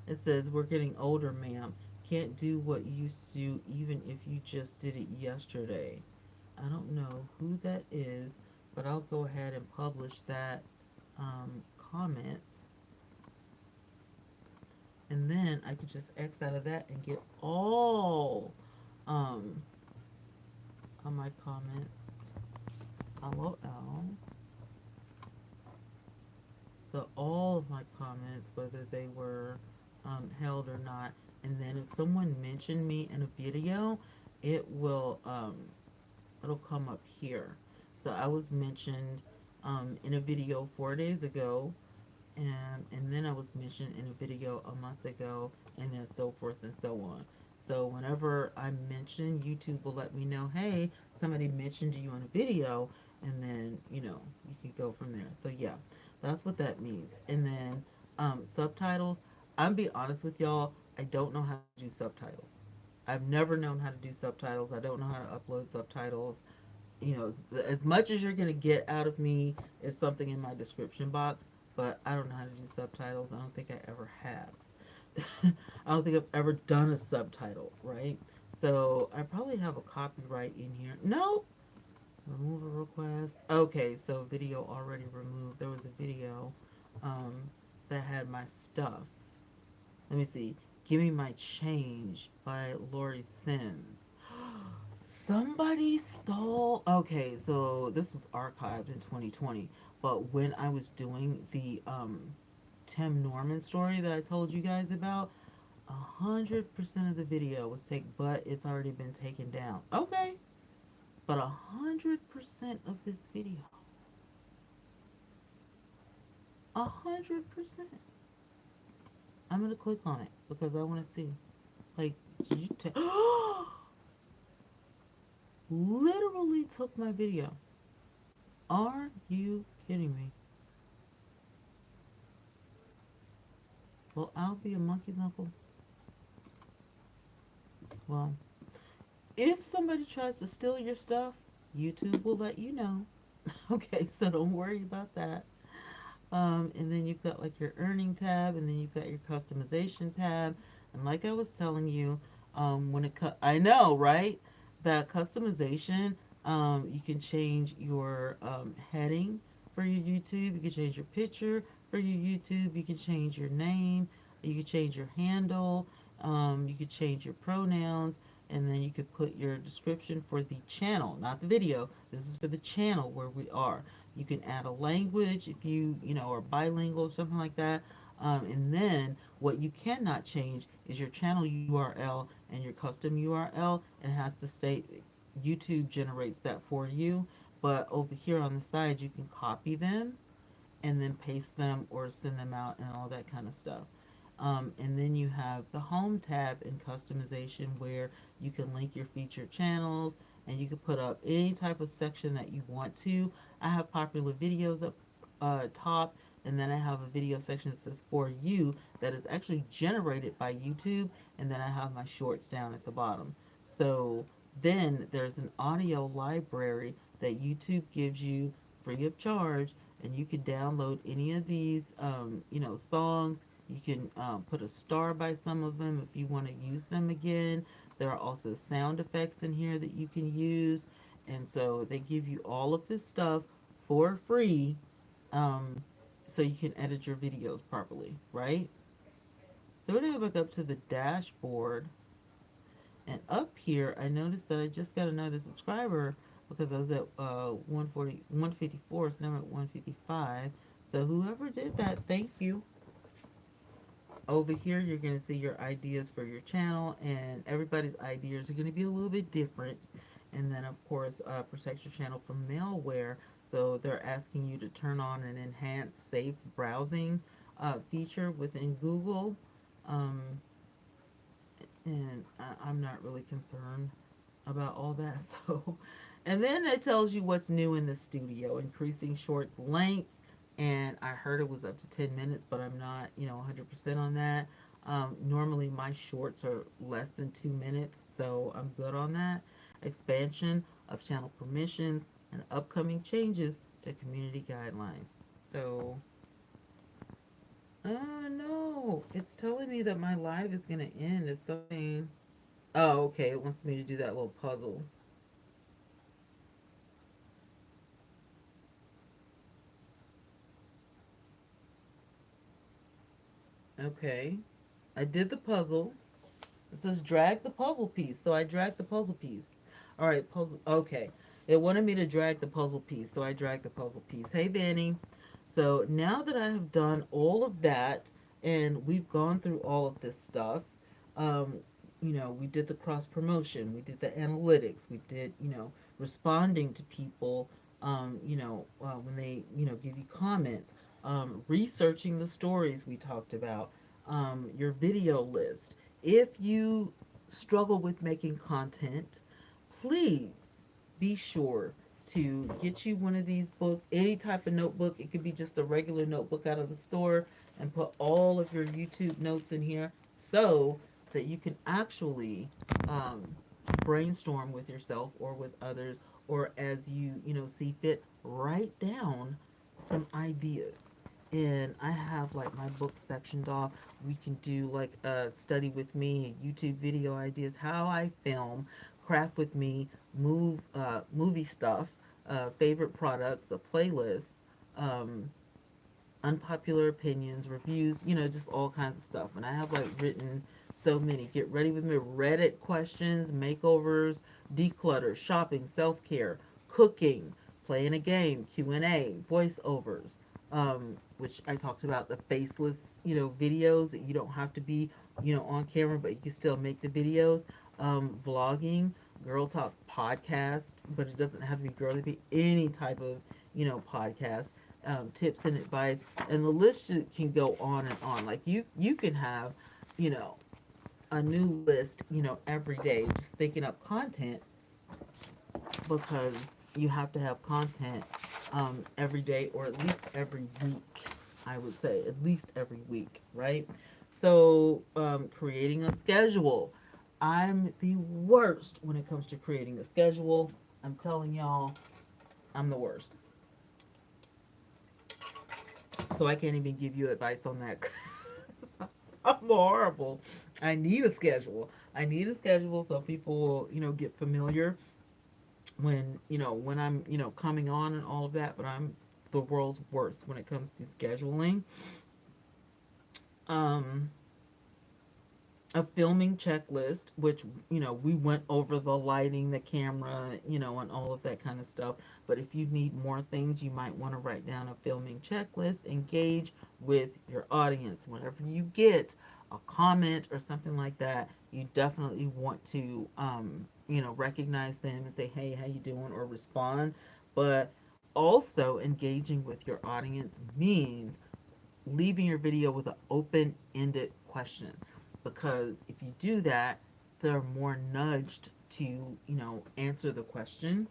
it says we're getting older, ma'am. Can't do what you used to do even if you just did it yesterday. I don't know who that is, but I'll go ahead and publish that comment. And then I could just X out of that and get all um, of my comments. LOL. So all of my comments, whether they were held or not, and then if someone mentioned me in a video, it will it'll come up here. So I was mentioned in a video 4 days ago, and then I was mentioned in a video a month ago, and then so forth and so on. So whenever I mention, YouTube will let me know, hey, somebody mentioned you in a video, and then you can go from there. So yeah, that's what that means. And then subtitles. I'm be honest with y'all, I don't know how to do subtitles. I've never known how to do subtitles. I don't know how to upload subtitles. As much as you're going to get out of me is something in my description box, but I don't know how to do subtitles. I don't think I ever have. I don't think I've ever done a subtitle, right? So I probably have a copyright in here. Nope. Remove a request. Okay, so video already removed. There was a video um, that had my stuff. Let me see. Give Me My Change by Lori Sims. Somebody stole. Okay, so this was archived in 2020, but when I was doing the Tim Norman story that I told you guys about, 100% of the video was taken, but it's already been taken down. Okay, but 100% of this video, 100%. I'm gonna click on it because I want to see. Like, did you take? Literally took my video. Are you kidding me? Well, I'll be a monkey's uncle. Well, if somebody tries to steal your stuff, YouTube will let you know. Okay, so don't worry about that. And then you've got like your earning tab, and then you've got your customization tab. And like I was telling you, when I know, right? That customization, you can change your heading for your YouTube. You can change your picture for your YouTube. You can change your name. You can change your handle. You can change your pronouns, and then you could put your description for the channel, not the video. This is for the channel where we are. You can add a language if you are bilingual or something like that. And then what you cannot change is your channel URL and your custom URL. It has to stay, YouTube generates that for you. But over here on the side, you can copy them and then paste them or send them out and all that kind of stuff. And then you have the home tab in customization where you can link your featured channels and you can put up any type of section that you want to. I have popular videos up top, and then I have a video section that says for you that is actually generated by YouTube, and then I have my shorts down at the bottom. So then there's an audio library that YouTube gives you free of charge, and you can download any of these songs. You can put a star by some of them if you want to use them again. There are also sound effects in here that you can use, and so they give you all of this stuff for free, um, so you can edit your videos properly, right? So we're going to go back up to the dashboard, and up here I noticed that I just got another subscriber because I was at 140, 154, so now I'm at 155. So whoever did that, thank you. Over here you're going to see your ideas for your channel, and everybody's ideas are going to be a little bit different. And then of course protect your channel from malware. So they're asking you to turn on an enhanced safe browsing feature within Google. um, and I'm not really concerned about all that. So, and then it tells you what's new in the studio, increasing shorts length, and I heard it was up to 10 minutes, but I'm not 100% on that. Normally my shorts are less than 2 minutes, so I'm good on that. Expansion of channel permissions and upcoming changes to community guidelines. So no, it's telling me that my live is gonna end if something. Oh, okay, it wants me to do that little puzzle. Okay, I did the puzzle. It says drag the puzzle piece, so I dragged the puzzle piece. All right, puzzle. Okay, it wanted me to drag the puzzle piece, so I dragged the puzzle piece. Hey, Vanny. So now that I have done all of that, and we've gone through all of this stuff, um, we did the cross promotion, we did the analytics, we did, responding to people, when they, give you comments, researching the stories we talked about, your video list. If you struggle with making content, please be sure to get you one of these books, any type of notebook. It could be just a regular notebook out of the store, and put all of your YouTube notes in here so that you can actually um, brainstorm with yourself or with others, or as you see fit, write down some ideas. And I have like my book sectioned off. We can do like a study with me, YouTube video ideas, how I film, craft with me, movie stuff, favorite products, a playlist, um, unpopular opinions, reviews, just all kinds of stuff. And I have like written so many. Get ready with me. Reddit questions, makeovers, declutter, shopping, self-care, cooking, playing a game, Q&A, voiceovers, which I talked about, the faceless, videos that you don't have to be, on camera, but you can still make the videos. Vlogging, girl talk podcast, but it doesn't have to be girl, it be any type of, podcast. Tips and advice, and the list can go on and on. Like you can have, you know, a new list, every day, just thinking up content, because you have to have content every day, or at least every week. I would say at least every week, right? So, creating a schedule. I'm the worst when it comes to creating a schedule. I'm telling y'all, I'm the worst. So I can't even give you advice on that. I'm horrible. I need a schedule. I need a schedule so people will, get familiar when I'm, coming on and all of that. But I'm the world's worst when it comes to scheduling. Um, a filming checklist, which, we went over the lighting, the camera, and all of that kind of stuff. But if you need more things, you might want to write down a filming checklist. Engage with your audience. Whenever you get a comment or something like that, you definitely want to, recognize them and say, hey, how you doing, or respond. But also engaging with your audience means leaving your video with an open-ended question, because if you do that, they're more nudged to, answer the question,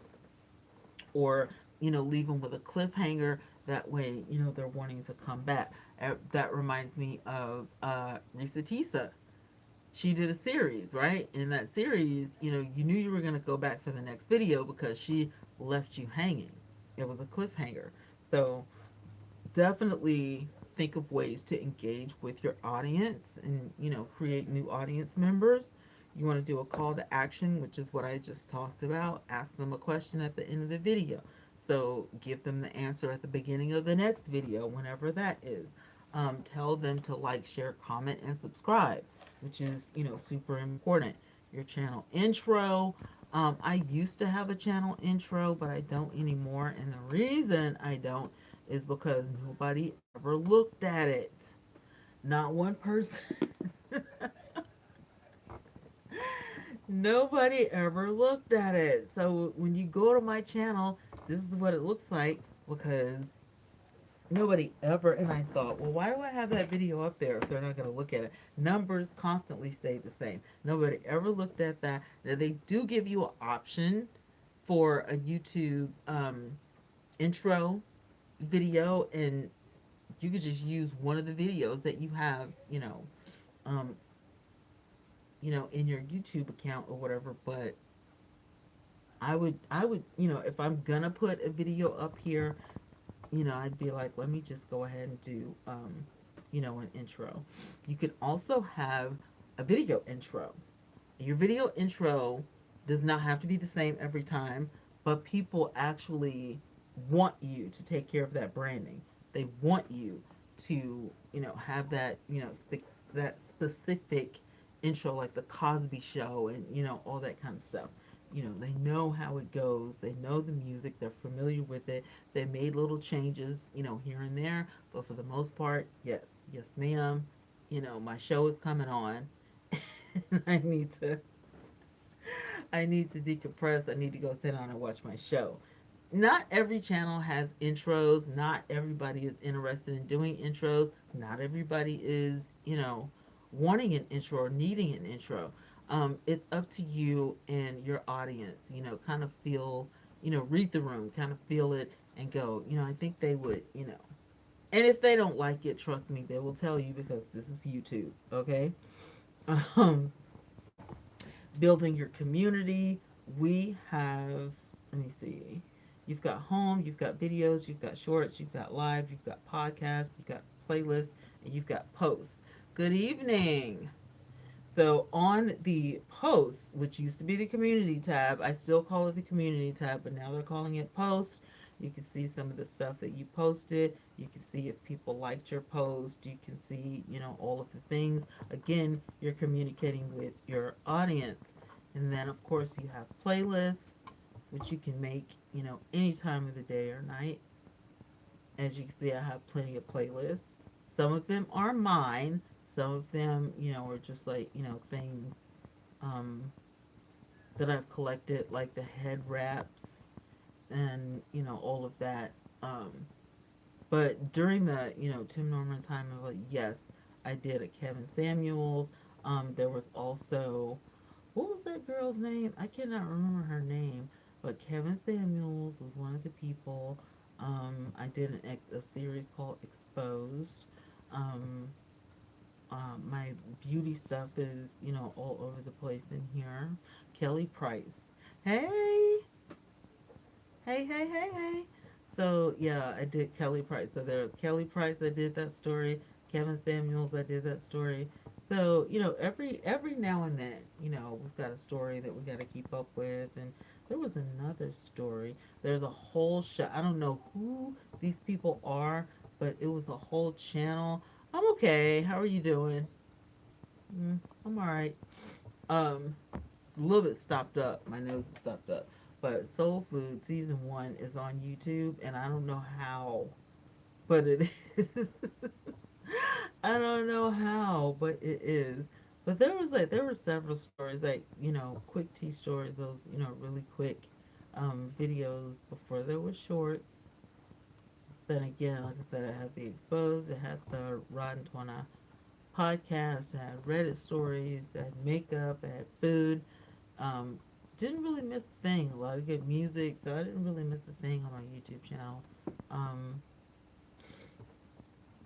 or, leave them with a cliffhanger. That way, they're wanting to come back. That reminds me of Risa Tisa. She did a series, right? In that series, you knew you were going to go back for the next video because she left you hanging. It was a cliffhanger. So definitely think of ways to engage with your audience and, create new audience members. You want to do a call to action, which is what I just talked about. Ask them a question at the end of the video. So give them the answer at the beginning of the next video, whenever that is. Tell them to like, share, comment, and subscribe, which is, super important. Your channel intro. I used to have a channel intro, but I don't anymore. And the reason I don't is because nobody ever looked at it. Not one person. Nobody ever looked at it. So when you go to my channel, this is what it looks like, because nobody ever, and I thought, well, why do I have that video up there if they're not going to look at it? Numbers constantly stay the same. Nobody ever looked at that. Now, they do give you an option for a YouTube intro video, and you could just use one of the videos that you have, um, in your YouTube account or whatever. But I would, if I'm gonna put a video up here, I'd be like, let me just go ahead and do, an intro. You could also have a video intro. Your video intro does not have to be the same every time, but people actually want you to take care of that branding. They want you to, have that, that specific intro, like the Cosby Show, and, all that kind of stuff. They know how it goes. They know the music. They're familiar with it. They made little changes, here and there, but for the most part, yes, yes, ma'am. My show is coming on. I need to I need to decompress. I need to go sit down and watch my show. Not every channel has intros. Not everybody is interested in doing intros. Not everybody is, wanting an intro or needing an intro. It's up to you and your audience, kind of feel, read the room, kind of feel it and go, I think they would, And if they don't like it, trust me, they will tell you, because this is YouTube, okay? Um, building your community. We have, let me see, you've got home, you've got videos, you've got shorts, you've got live, you've got podcasts, you've got playlists, and you've got posts. Good evening. So on the posts, which used to be the community tab, I still call it the community tab, but now they're calling it post. You can see some of the stuff that you posted. You can see if people liked your post. You can see, all of the things. Again, you're communicating with your audience. And then, of course, you have playlists, which you can make, any time of the day or night. As you can see, I have plenty of playlists. Some of them are mine. Some of them, are just like, things um, that I've collected, like the head wraps and, all of that. Um, but during the, Tim Norman time of, like, yes, I did a Kevin Samuels. There was also, what was that girl's name? I cannot remember her name, but Kevin Samuels was one of the people. I did a series called Exposed. Um, My beauty stuff is, all over the place in here. Kelly Price. Hey, hey. So yeah, I did Kelly Price. So there, Kelly Price. I did that story. Kevin Samuels. I did that story. So every now and then, we've got a story that we got to keep up with. And there was another story. There's a whole show. I don't know who these people are, but it was a whole channel. I'm okay. How are you doing? I'm all right. It's a little bit stopped up. My nose is stopped up. But Soul Food season one is on YouTube, and I don't know how, but it is. I don't know how, but it is. But there were several stories, like quick tea stories, those really quick videos before there were shorts. Then again, like I said, I had the exposed, I had the Rod and Twanna podcast, I had Reddit stories, I had makeup, I had food. Um, didn't really miss a thing. A lot of good music, so I didn't really miss a thing on my YouTube channel. Um,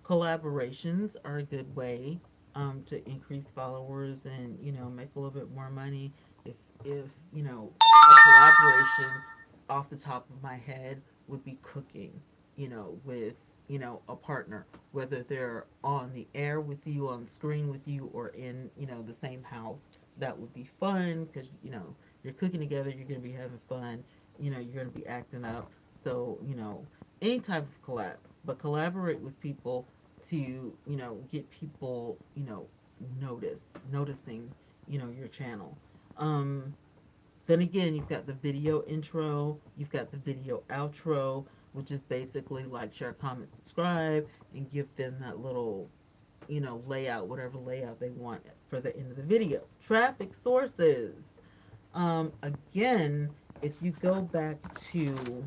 Collaborations are a good way to increase followers and make a little bit more money. If a collaboration off the top of my head would be cooking, with a partner, whether they're on the air with you, on screen with you, or in the same house. That would be fun because you're cooking together, you're gonna be having fun, you're gonna be acting up. So any type of collab, but collaborate with people to get people noticing your channel. um then again, you've got the video intro, you've got the video outro, which is basically like, share, comment, subscribe, and give them that little layout, whatever layout they want for the end of the video. Traffic sources. Again, if you go back to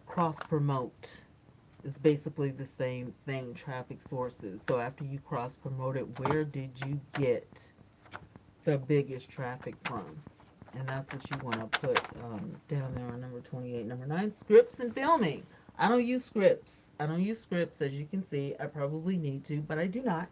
cross promote, it's basically the same thing. Traffic sources. So after you cross promote it, where did you get the biggest traffic from? And that's what you want to put down there on number 28. Number 9, scripts and filming. I don't use scripts. I don't use scripts, as you can see. I probably need to, but I do not.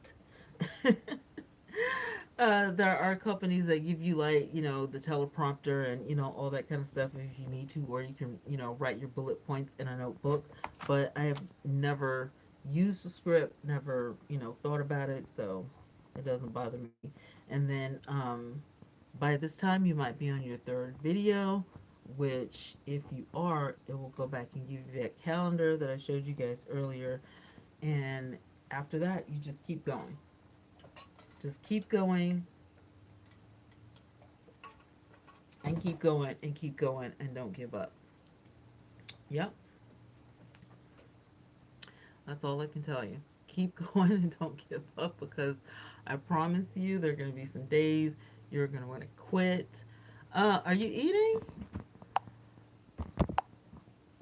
There are companies that give you, like, the teleprompter and all that kind of stuff if you need to, or you can write your bullet points in a notebook. But I have never used a script, never thought about it, so it doesn't bother me. And then by this time you might be on your third video, which if you are, it will go back and give you that calendar that I showed you guys earlier. And after that, you just keep going. Just keep going and keep going and keep going and don't give up. Yep, that's all I can tell you. Keep going and don't give up, because I promise you there are going to be some days you're going to want to quit. Are you eating?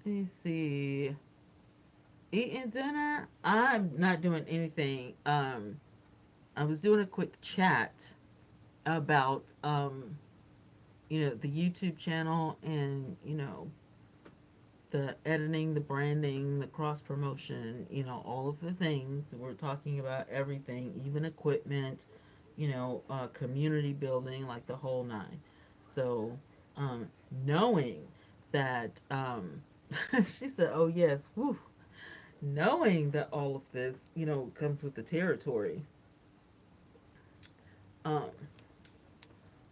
Let me see. Eating dinner? I'm not doing anything. I was doing a quick chat about the YouTube channel, and the editing, the branding, the cross promotion, all of the things. We're talking about everything, even equipment, community building, like the whole nine. So, um, knowing that, she said, "Oh yes, whew," knowing that all of this, comes with the territory. Um,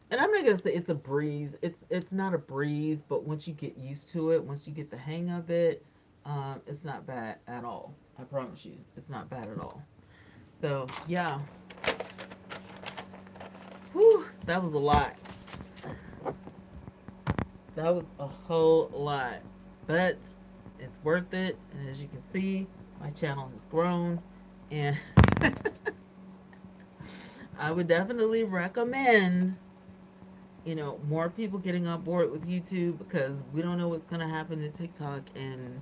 and I'm not gonna say it's a breeze. It's not a breeze, but once you get used to it, once you get the hang of it, it's not bad at all. I promise you, it's not bad at all. So yeah, whew, that was a lot. That was a whole lot, but it's worth it. And as you can see, my channel has grown, and I would definitely recommend more people getting on board with YouTube, because we don't know what's gonna happen to TikTok, and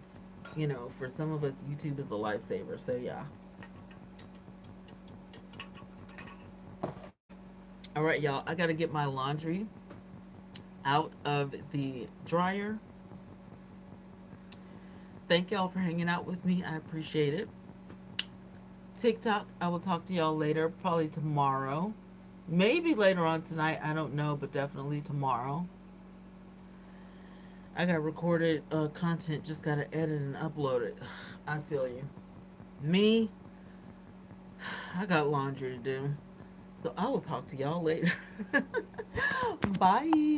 for some of us, YouTube is a lifesaver. So yeah. All right, y'all. I gotta get my laundry out of the dryer. Thank y'all for hanging out with me. I appreciate it. TikTok, I will talk to y'all later, probably tomorrow. Maybe later on tonight, I don't know, but definitely tomorrow. I got recorded content, just got to edit and upload it. I feel you. Me, I got laundry to do. So I will talk to y'all later. Bye.